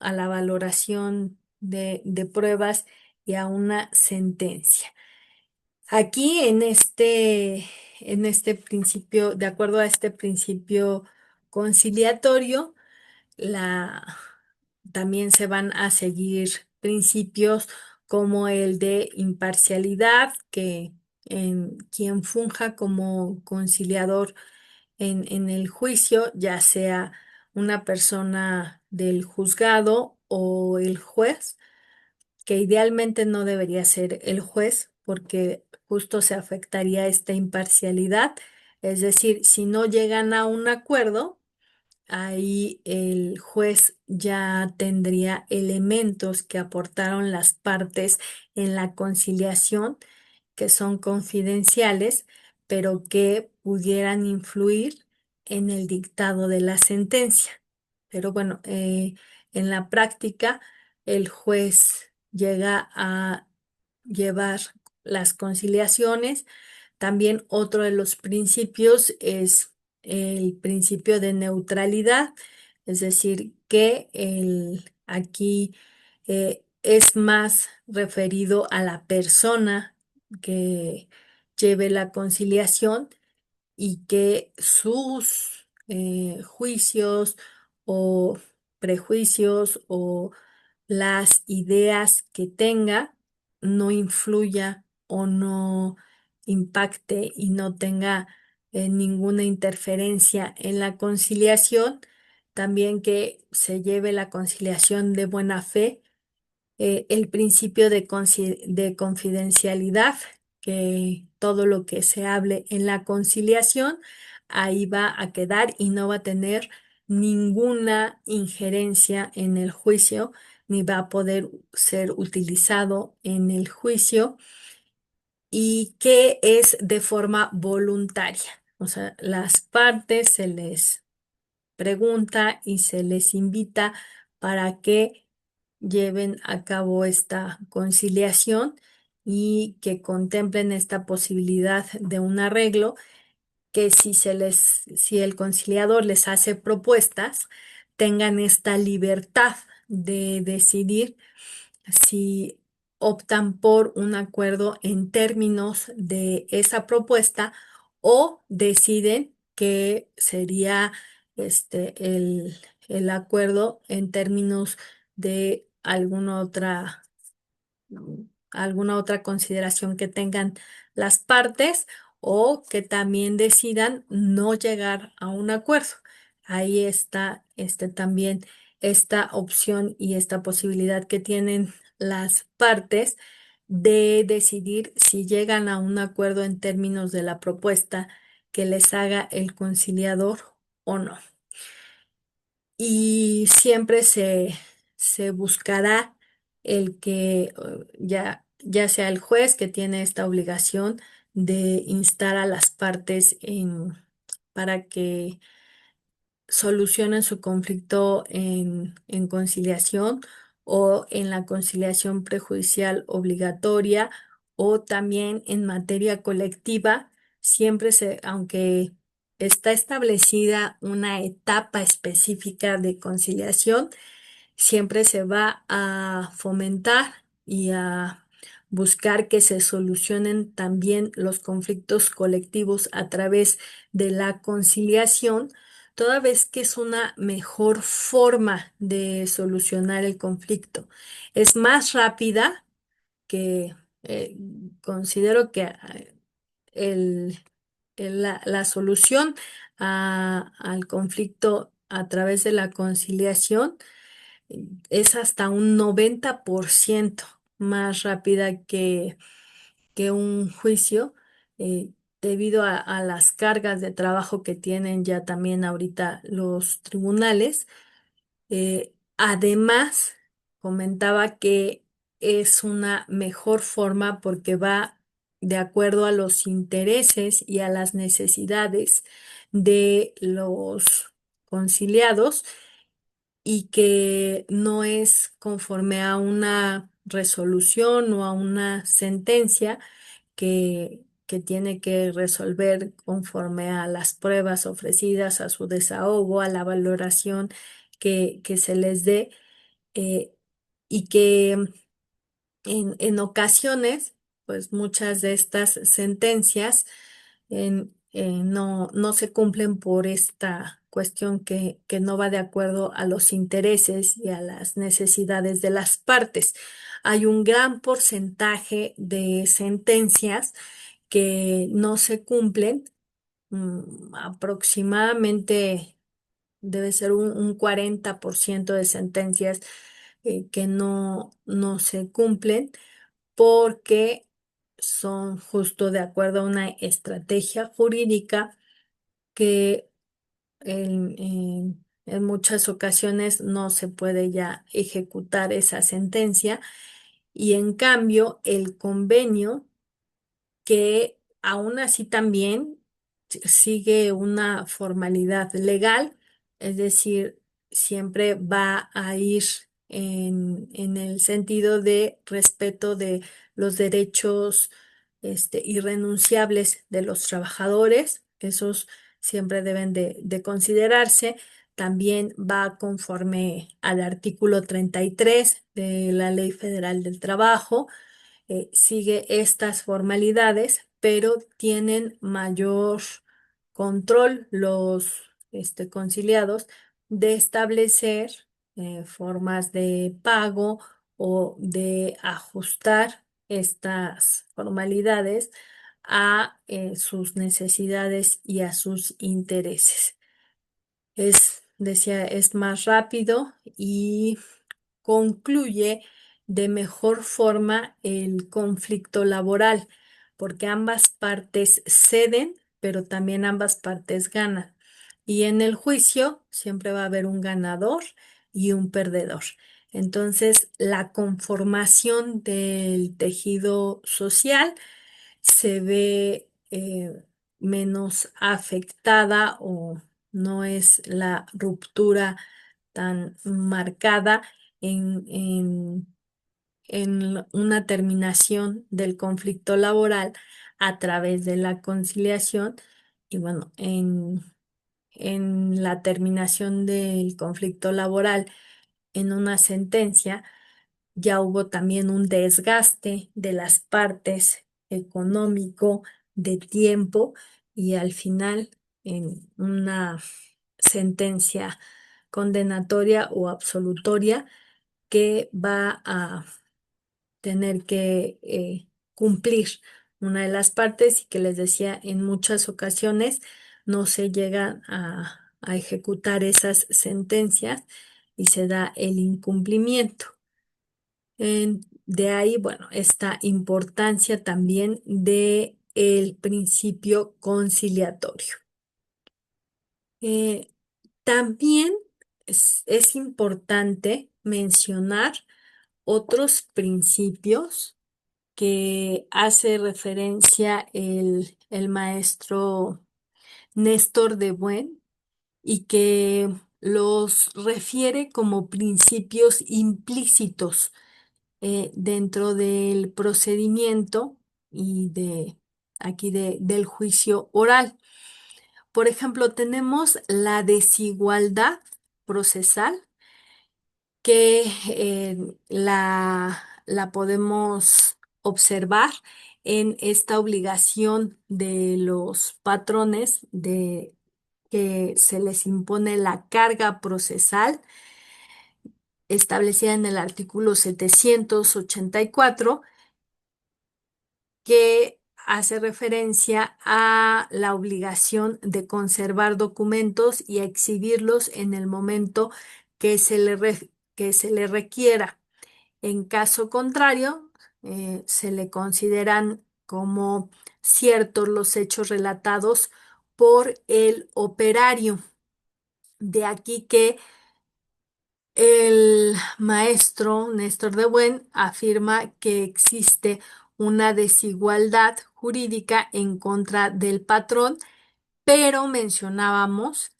la valoración de pruebas y a una sentencia. Aquí en este principio, de acuerdo a este principio conciliatorio, la, también se van a seguir principios como el de imparcialidad, que en quien funja como conciliador en el juicio, ya sea una persona del juzgado o el juez, que idealmente no debería ser el juez porque justo se afectaría esta imparcialidad. Es decir, si no llegan a un acuerdo, ahí el juez ya tendría elementos que aportaron las partes en la conciliación, que son confidenciales, pero que pudieran influir en el dictado de la sentencia. Pero bueno, en la práctica, el juez llega a llevar las conciliaciones. También otro de los principios es el principio de neutralidad, es decir, que aquí es más referido a la persona que lleve la conciliación y que sus juicios o prejuicios o las ideas que tenga no influya o no impacte y no tenga ninguna interferencia en la conciliación. También que se lleve la conciliación de buena fe, el principio de confidencialidad, que todo lo que se hable en la conciliación, ahí va a quedar y no va a tener ninguna injerencia en el juicio, ni va a poder ser utilizado en el juicio y que es de forma voluntaria. O sea, las partes se les pregunta y se les invita para que lleven a cabo esta conciliación y que contemplen esta posibilidad de un arreglo, que si el conciliador les hace propuestas, tengan esta libertad de decidir si optan por un acuerdo en términos de esa propuesta o deciden que sería el acuerdo en términos de alguna otra consideración que tengan las partes o que también decidan no llegar a un acuerdo. Ahí está también esta opción y esta posibilidad que tienen las partes de decidir si llegan a un acuerdo en términos de la propuesta que les haga el conciliador o no. Y siempre se buscará el que ya sea el juez que tiene esta obligación de instar a las partes para que solucionen su conflicto en conciliación o en la conciliación prejudicial obligatoria o también en materia colectiva, aunque está establecida una etapa específica de conciliación, siempre se va a fomentar y a buscar que se solucionen también los conflictos colectivos a través de la conciliación, toda vez que es una mejor forma de solucionar el conflicto. Es más rápida que considero que el, la solución al conflicto a través de la conciliación es hasta un 90% más rápida que un juicio, eh, debido a las cargas de trabajo que tienen ya también ahorita los tribunales. Además, comentaba que es una mejor forma porque va de acuerdo a los intereses y a las necesidades de los conciliados, y que no es conforme a una resolución o a una sentencia que tiene que resolver conforme a las pruebas ofrecidas, a su desahogo, a la valoración que se les dé, eh, y que en ocasiones, pues muchas de estas sentencias no se cumplen por esta cuestión que no va de acuerdo a los intereses y a las necesidades de las partes. Hay un gran porcentaje de sentencias que no se cumplen, aproximadamente debe ser un 40% de sentencias que no se cumplen porque son justo de acuerdo a una estrategia jurídica que en muchas ocasiones no se puede ya ejecutar esa sentencia, y en cambio el convenio, que aún así también sigue una formalidad legal, es decir, siempre va a ir en el sentido de respeto de los derechos irrenunciables de los trabajadores. Esos siempre deben de considerarse. También va conforme al artículo 33 de la Ley Federal del Trabajo. Sigue estas formalidades, pero tienen mayor control los conciliados de establecer formas de pago o de ajustar estas formalidades a sus necesidades y a sus intereses. Decía, es más rápido y concluye de mejor forma el conflicto laboral, porque ambas partes ceden, pero también ambas partes ganan. Y en el juicio siempre va a haber un ganador y un perdedor. Entonces, la conformación del tejido social se ve menos afectada, o no es la ruptura tan marcada en una terminación del conflicto laboral a través de la conciliación. Y bueno, en la terminación del conflicto laboral en una sentencia, ya hubo también un desgaste de las partes económico, de tiempo, y al final en una sentencia condenatoria o absolutoria que va a tener que cumplir una de las partes, y que les decía, en muchas ocasiones no se llegan a ejecutar esas sentencias y se da el incumplimiento. De ahí, bueno, esta importancia también de el principio conciliatorio. Eh, También es importante mencionar otros principios que hace referencia el maestro Néstor de Buen, y que los refiere como principios implícitos dentro del procedimiento y del juicio oral. Por ejemplo, tenemos la desigualdad procesal, que la podemos observar en esta obligación de los patrones de que se les impone la carga procesal establecida en el artículo 784, que hace referencia a la obligación de conservar documentos y a exhibirlos en el momento que se le requiera. En caso contrario, se le consideran como ciertos los hechos relatados por el operario. De aquí que el maestro Néstor de Buen afirma que existe una desigualdad jurídica en contra del patrón, pero mencionábamos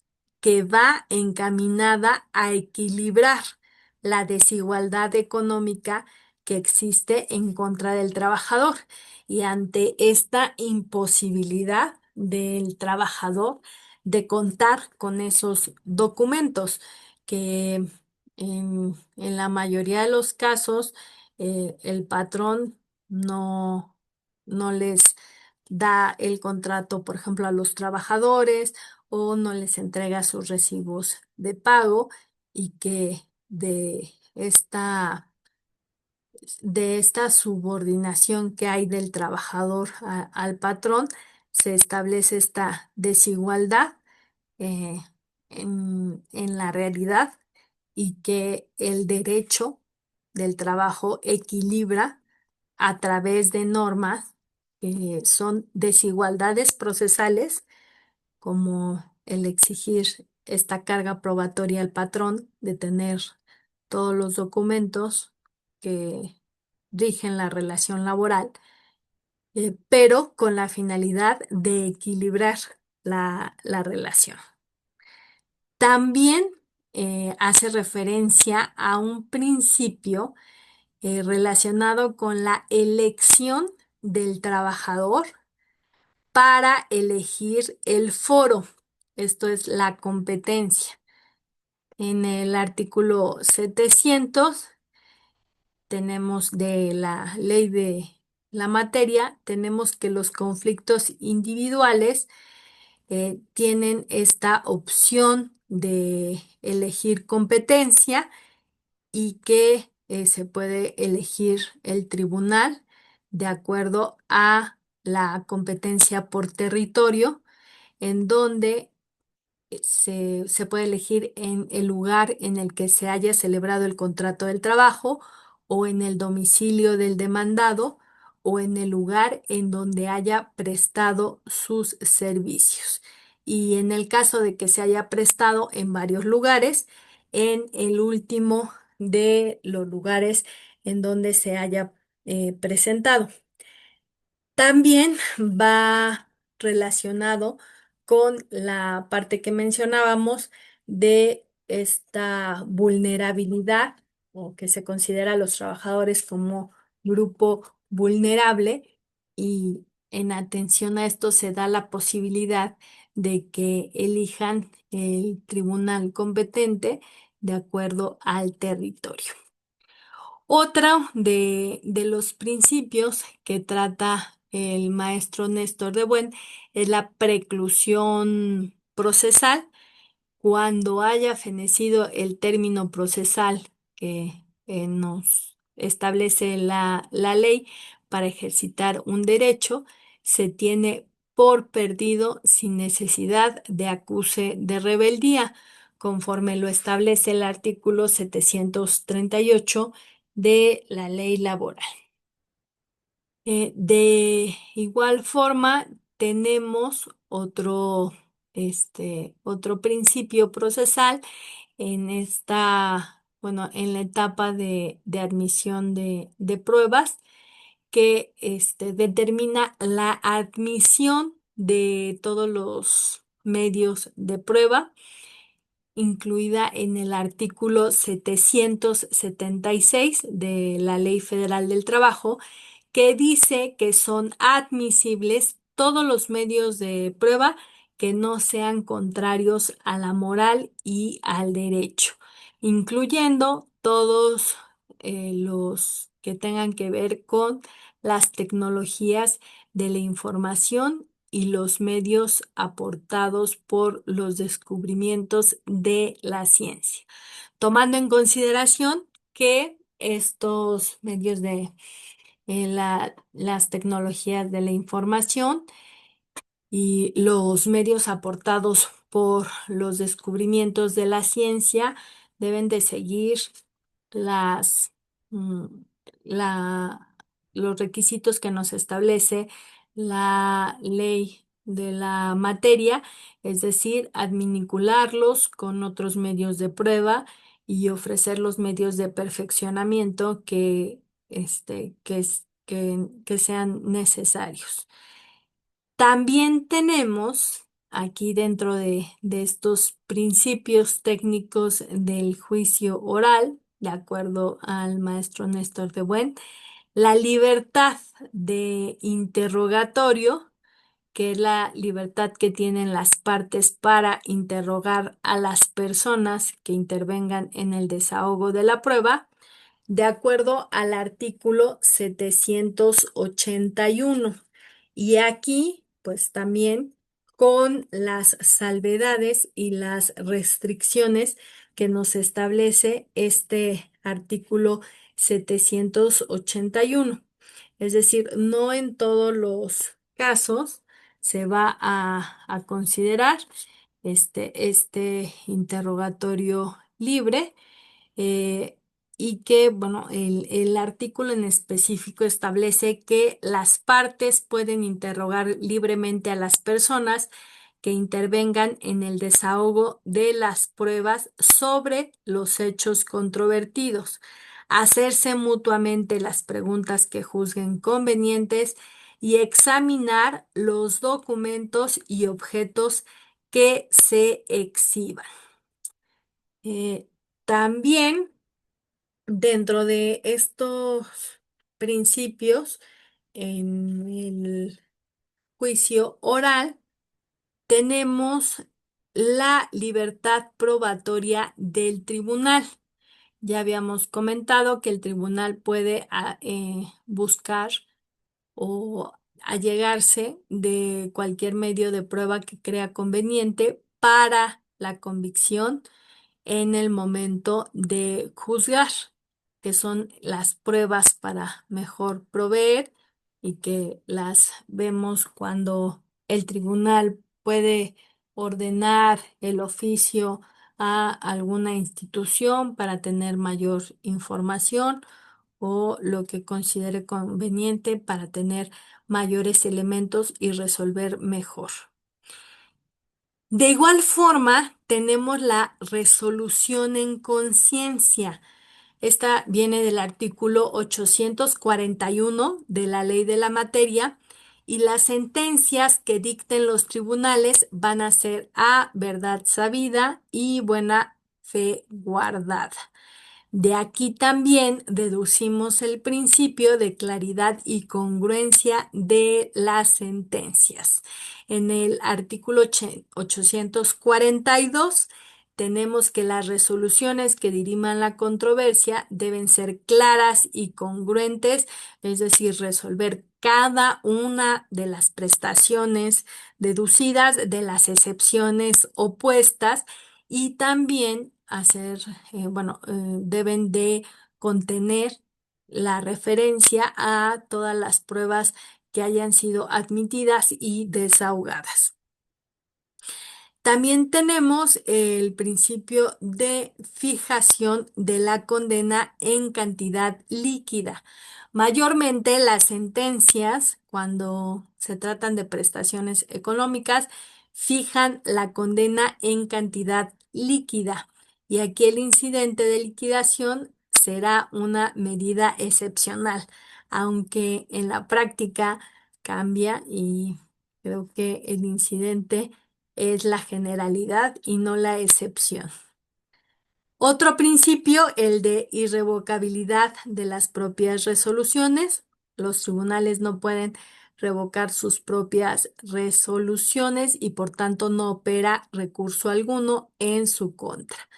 que va encaminada a equilibrar la desigualdad económica que existe en contra del trabajador. Y ante esta imposibilidad del trabajador de contar con esos documentos, que en la mayoría de los casos el patrón no, no les da el contrato, por ejemplo, a los trabajadores, o no les entrega sus recibos de pago, y que de esta subordinación que hay del trabajador al patrón, se establece esta desigualdad eh, en la realidad, y que el derecho del trabajo equilibra a través de normas que son desigualdades procesales, como el exigir esta carga probatoria al patrón de tener todos los documentos que rigen la relación laboral, pero con la finalidad de equilibrar la relación. También hace referencia a un principio relacionado con la elección del trabajador para elegir el foro. Esto es la competencia. En el artículo 700 tenemos de la ley de la materia, tenemos que los conflictos individuales tienen esta opción de elegir competencia, y que se puede elegir el tribunal de acuerdo a la competencia por territorio, en donde se puede elegir en el lugar en el que se haya celebrado el contrato del trabajo, o en el domicilio del demandado, o en el lugar en donde haya prestado sus servicios. Y en el caso de que se haya prestado en varios lugares, en el último de los lugares en donde se haya presentado. También va relacionado con la parte que mencionábamos de esta vulnerabilidad, o que se considera a los trabajadores como grupo vulnerable, y en atención a esto se da la posibilidad de que elijan el tribunal competente de acuerdo al territorio. Otro de los principios que trata el maestro Néstor de Buen es la preclusión procesal. Cuando haya fenecido el término procesal que nos establece la ley para ejercitar un derecho, se tiene por perdido sin necesidad de acuse de rebeldía, conforme lo establece el artículo 738 de la ley laboral. De igual forma, tenemos otro principio procesal bueno, en la etapa de admisión de pruebas, que determina la admisión de todos los medios de prueba, incluida en el artículo 776 de la Ley Federal del Trabajo, que dice que son admisibles todos los medios de prueba que no sean contrarios a la moral y al derecho, incluyendo todos los que tengan que ver con las tecnologías de la información y los medios aportados por los descubrimientos de la ciencia, tomando en consideración que estos medios de las tecnologías de la información y los medios aportados por los descubrimientos de la ciencia deben de seguir las, mm, la- los requisitos que nos establece la ley de la materia, es decir, adminicularlos con otros medios de prueba y ofrecer los medios de perfeccionamiento que sean necesarios. También tenemos aquí dentro de estos principios técnicos del juicio oral, de acuerdo al maestro Néstor de Buen, la libertad de interrogatorio, que es la libertad que tienen las partes para interrogar a las personas que intervengan en el desahogo de la prueba, de acuerdo al artículo 781. Y aquí, pues también con las salvedades y las restricciones que nos establece este artículo 781. Es decir, no en todos los casos se va a considerar este interrogatorio libre, eh, y que, bueno, el artículo en específico establece que las partes pueden interrogar libremente a las personas que intervengan en el desahogo de las pruebas sobre los hechos controvertidos, hacerse mutuamente las preguntas que juzguen convenientes y examinar los documentos y objetos que se exhiban. Eh, También dentro de estos principios, en el juicio oral, tenemos la libertad probatoria del tribunal. Ya habíamos comentado que el tribunal puede buscar o allegarse de cualquier medio de prueba que crea conveniente para la convicción en el momento de juzgar, que son las pruebas para mejor proveer y que las vemos cuando el tribunal puede ordenar el oficio a alguna institución para tener mayor información o lo que considere conveniente para tener mayores elementos y resolver mejor. De igual forma, tenemos la resolución en conciencia. Esta viene del artículo 841 de la Ley de la Materia y las sentencias que dicten los tribunales van a ser a verdad sabida y buena fe guardada. De aquí también deducimos el principio de claridad y congruencia de las sentencias. En el artículo 842 tenemos que las resoluciones que diriman la controversia deben ser claras y congruentes, es decir, resolver cada una de las prestaciones deducidas de las excepciones opuestas y también deben de contener la referencia a todas las pruebas que hayan sido admitidas y desahogadas. También tenemos el principio de fijación de la condena en cantidad líquida. Mayormente las sentencias, cuando se tratan de prestaciones económicas, fijan la condena en cantidad líquida. Y aquí el incidente de liquidación será una medida excepcional, aunque en la práctica cambia y creo que el incidente es la generalidad y no la excepción. Otro principio, el de irrevocabilidad de las propias resoluciones. Los tribunales no pueden revocar sus propias resoluciones y por tanto no opera recurso alguno en su contra,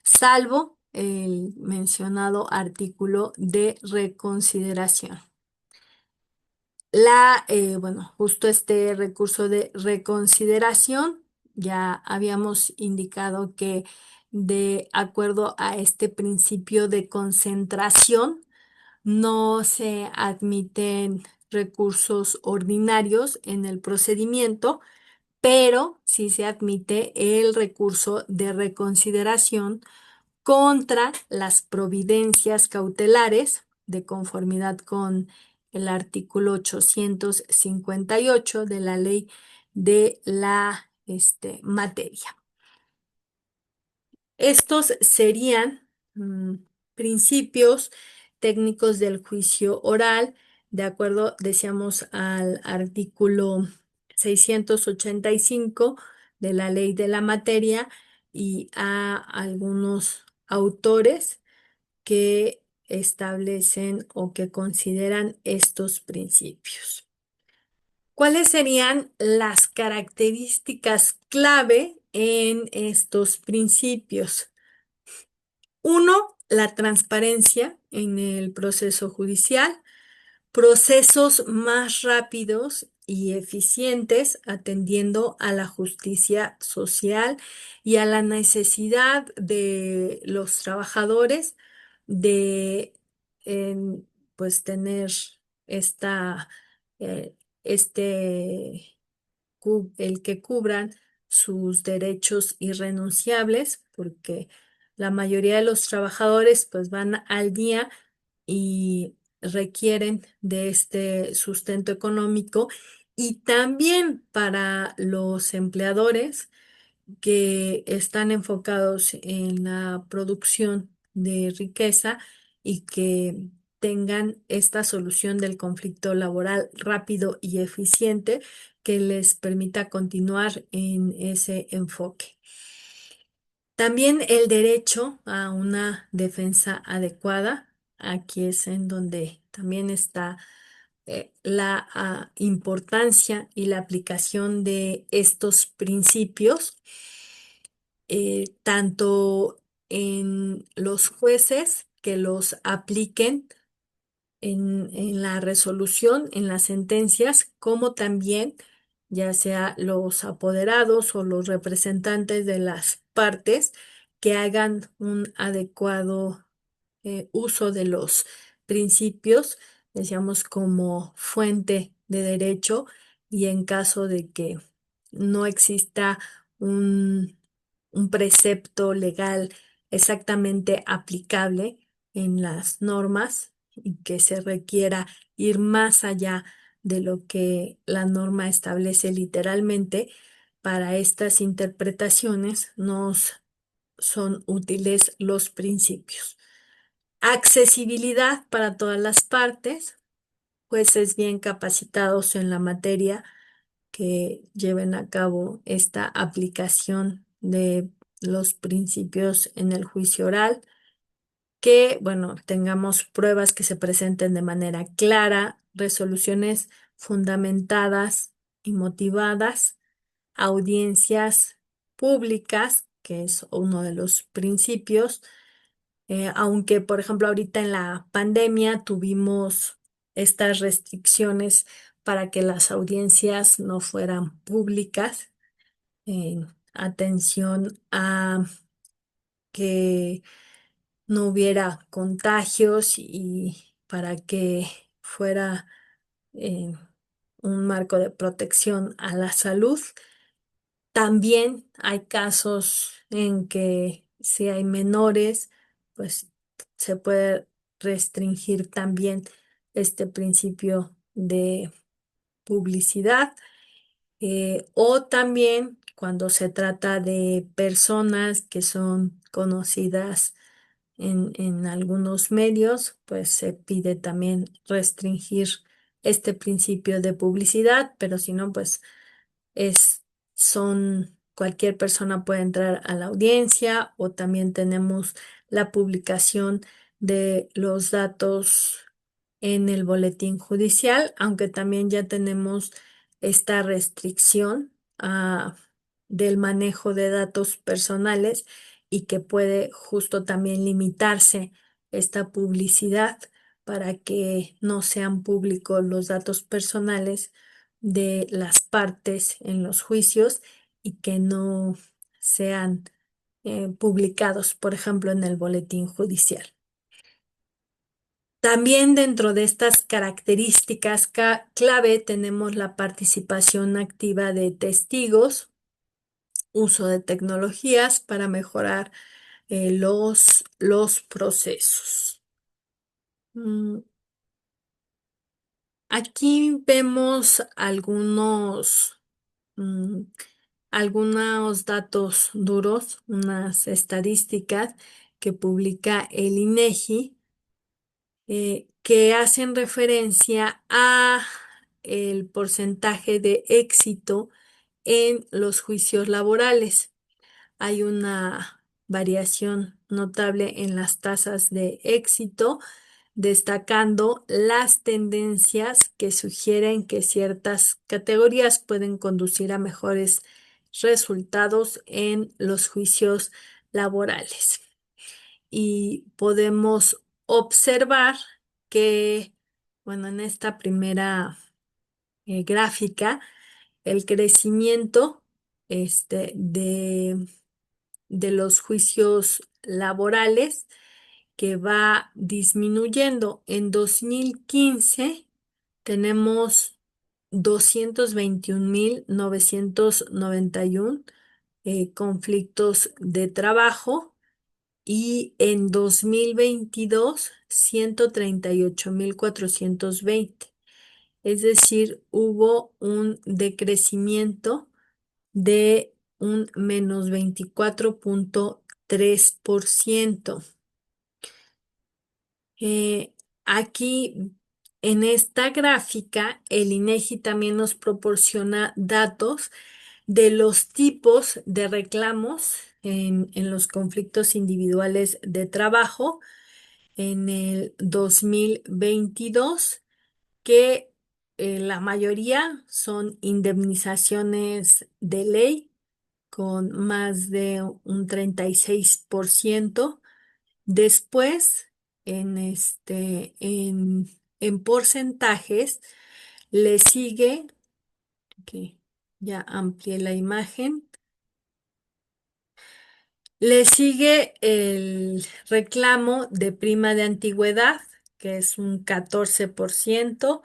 salvo el mencionado artículo de reconsideración. Bueno, justo este recurso de reconsideración, ya habíamos indicado que de acuerdo a este principio de concentración, no se admiten recursos ordinarios en el procedimiento, pero sí se admite el recurso de reconsideración contra las providencias cautelares de conformidad con el artículo 858 de la ley de la materia. Estos serían principios técnicos del juicio oral, de acuerdo, decíamos, al artículo 685 de la ley de la materia y a algunos autores que establecen o que consideran estos principios. ¿Cuáles serían las características clave en estos principios? Uno, la transparencia en el proceso judicial, procesos más rápidos y eficientes atendiendo a la justicia social y a la necesidad de los trabajadores de pues tener esta, eh, este el que cubran sus derechos irrenunciables, porque la mayoría de los trabajadores pues van al día y requieren de este sustento económico, y también para los empleadores que están enfocados en la producción de riqueza y que tengan esta solución del conflicto laboral rápido y eficiente que les permita continuar en ese enfoque. También el derecho a una defensa adecuada. Aquí es en donde también está la importancia y la aplicación de estos principios, tanto en los jueces que los apliquen en la resolución, en las sentencias, como también ya sea los apoderados o los representantes de las partes que hagan un adecuado uso de los principios, decíamos, como fuente de derecho, y en caso de que no exista un, un precepto legal exactamente aplicable en las normas y que se requiera ir más allá de lo que la norma establece literalmente, para estas interpretaciones nos son útiles los principios. Accesibilidad para todas las partes, jueces bien capacitados en la materia que lleven a cabo esta aplicación de los principios en el juicio oral, que, bueno, tengamos pruebas que se presenten de manera clara, resoluciones fundamentadas y motivadas, audiencias públicas, que es uno de los principios. Aunque, por ejemplo, ahorita en la pandemia tuvimos estas restricciones para que las audiencias no fueran públicas, en atención a que no hubiera contagios y para que fuera eh, un marco de protección a la salud. También hay casos en que si hay menores, pues se puede restringir también este principio de publicidad, o también cuando se trata de personas que son conocidas en algunos medios, pues se pide también restringir este principio de publicidad, pero si no, pues es, cualquier persona puede entrar a la audiencia, o también tenemos la publicación de los datos en el boletín judicial, aunque también ya tenemos esta restricción del manejo de datos personales, y que puede justo también limitarse esta publicidad para que no sean públicos los datos personales de las partes en los juicios y que no sean publicados, por ejemplo, en el boletín judicial. También dentro de estas características clave tenemos la participación activa de testigos, uso de tecnologías para mejorar los procesos. Mm, Aquí vemos mm, algunos datos duros, unas estadísticas que publica el INEGI, que hacen referencia a el porcentaje de éxito en los juicios laborales. Hay una variación notable en las tasas de éxito, destacando las tendencias que sugieren que ciertas categorías pueden conducir a mejores resultados en los juicios laborales. Y podemos observar que, bueno, en esta primera gráfica, el crecimiento de los juicios laborales que va disminuyendo. En 2015 tenemos 221.991 conflictos de trabajo y en 2022 138.420. Es decir, hubo un decrecimiento de un menos 24,3%. Eh, Aquí en esta gráfica, el INEGI también nos proporciona datos de los tipos de reclamos en los conflictos individuales de trabajo en el 2022, que la mayoría son indemnizaciones de ley con más de un 36%. Después, en porcentajes, le sigue, que ya amplié la imagen, le sigue el reclamo de prima de antigüedad, que es un 14%.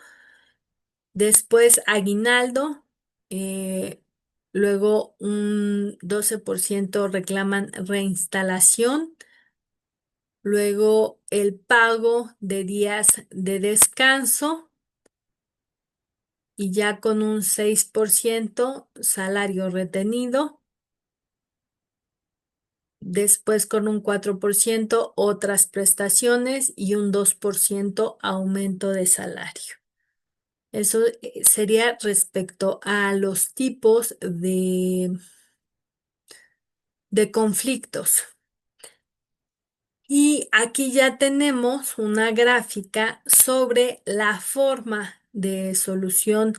Después aguinaldo, luego un 12% reclaman reinstalación, luego el pago de días de descanso y ya con un 6% salario retenido, después con un 4% otras prestaciones y un 2% aumento de salario. Eso sería respecto a los tipos de conflictos. Y aquí ya tenemos una gráfica sobre la forma de solución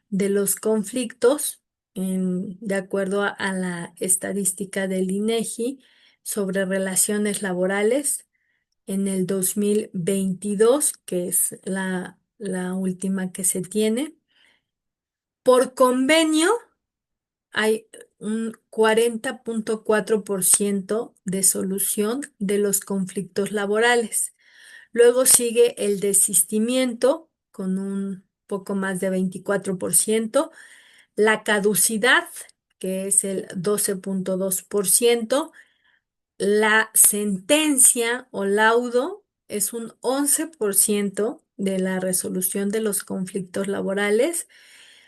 de los conflictos de acuerdo a la estadística del INEGI sobre relaciones laborales en el 2022, que es la última que se tiene. Por convenio, hay un 40,4% de solución de los conflictos laborales. Luego sigue el desistimiento con un poco más de 24%, la caducidad, que es el 12,2%, la sentencia o laudo es un 11% de la resolución de los conflictos laborales,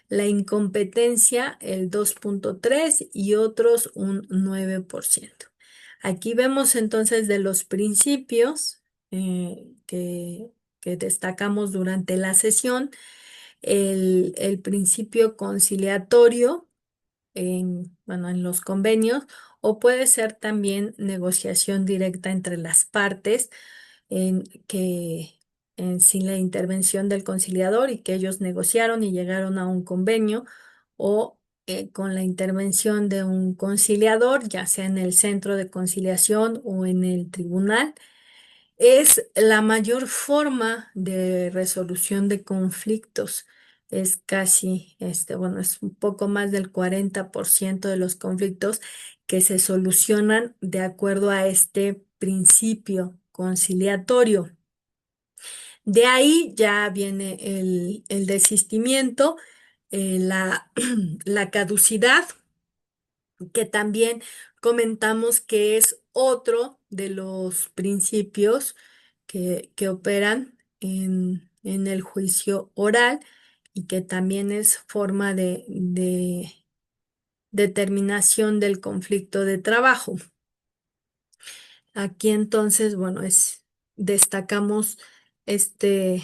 la incompetencia el 2,3% y otros un 9%. Aquí vemos entonces de los principios que destacamos durante la sesión, el principio conciliatorio bueno, en los convenios, o puede ser también negociación directa entre las partes en que sin la intervención del conciliador y que ellos negociaron y llegaron a un convenio, o con la intervención de un conciliador, ya sea en el centro de conciliación o en el tribunal, Es la mayor forma de resolución de conflictos. Es casi, bueno, es un poco más del 40% de los conflictos que se solucionan de acuerdo a este principio conciliatorio. De ahí ya viene el desistimiento, la caducidad, que también comentamos que es otro de los principios que operan en el juicio oral y que también es forma de determinación del conflicto de trabajo. Aquí entonces, bueno, destacamos este,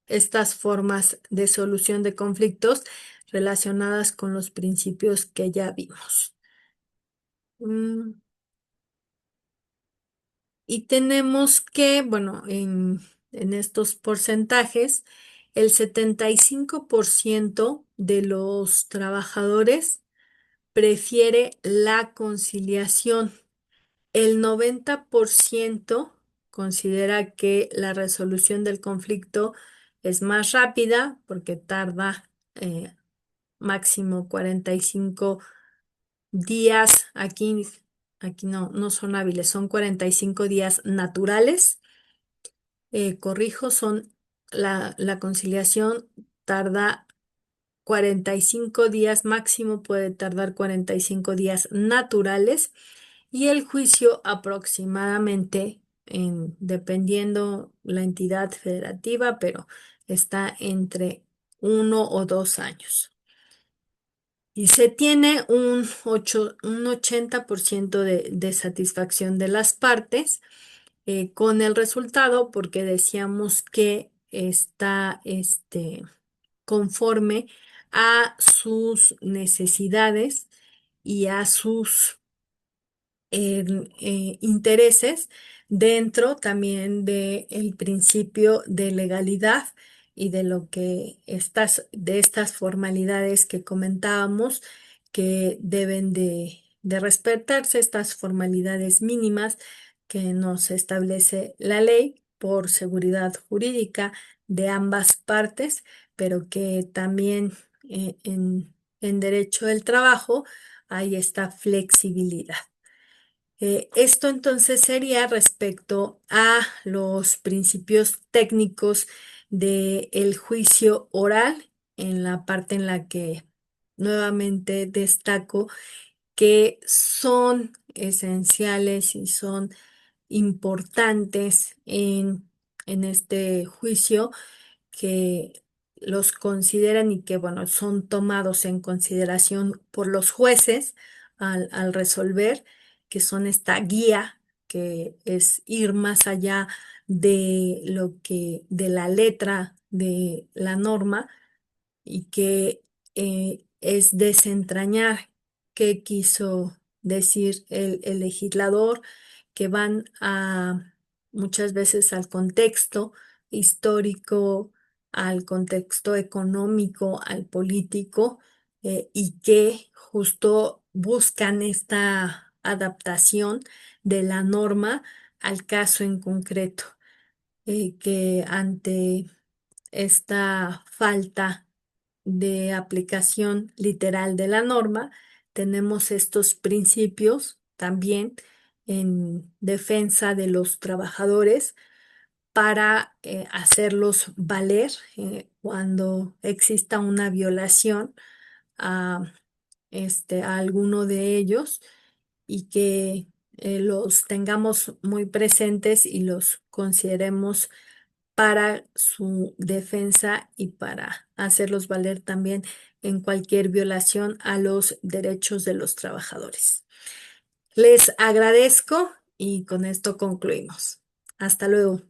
estas formas de solución de conflictos relacionadas con los principios que ya vimos. Mm, Y tenemos que, bueno, en estos porcentajes, el 75% de los trabajadores prefiere la conciliación. El 90% considera que la resolución del conflicto es más rápida porque tarda máximo 45 días. Aquí no son hábiles, son 45 días naturales. Corrijo, la conciliación tarda 45 días máximo, puede tardar 45 días naturales y el juicio aproximadamente, dependiendo la entidad federativa, pero está entre 1 o 2 años. Y se tiene un 80% de satisfacción de las partes con el resultado, porque decíamos que está conforme a sus necesidades y a sus intereses dentro también del principio de legalidad y de lo que de estas formalidades que comentábamos que deben de respetarse, estas formalidades mínimas que nos establece la ley por seguridad jurídica de ambas partes, pero que también en derecho del trabajo hay esta flexibilidad. Esto entonces sería respecto a los principios técnicos del juicio oral, en la parte en la que nuevamente destaco que son esenciales y son importantes en este juicio, que los consideran y que, bueno, son tomados en consideración por los jueces al resolver, que son esta guía, que es ir más allá de la letra de la norma y que es desentrañar qué quiso decir el legislador, que van muchas veces al contexto histórico, al contexto económico, al político, y que justo buscan esta adaptación de la norma al caso en concreto, que ante esta falta de aplicación literal de la norma, tenemos estos principios también en defensa de los trabajadores para hacerlos valer cuando exista una violación a, a alguno de ellos, y que los tengamos muy presentes y los consideremos para su defensa y para hacerlos valer también en cualquier violación a los derechos de los trabajadores. Les agradezco y con esto concluimos. Hasta luego.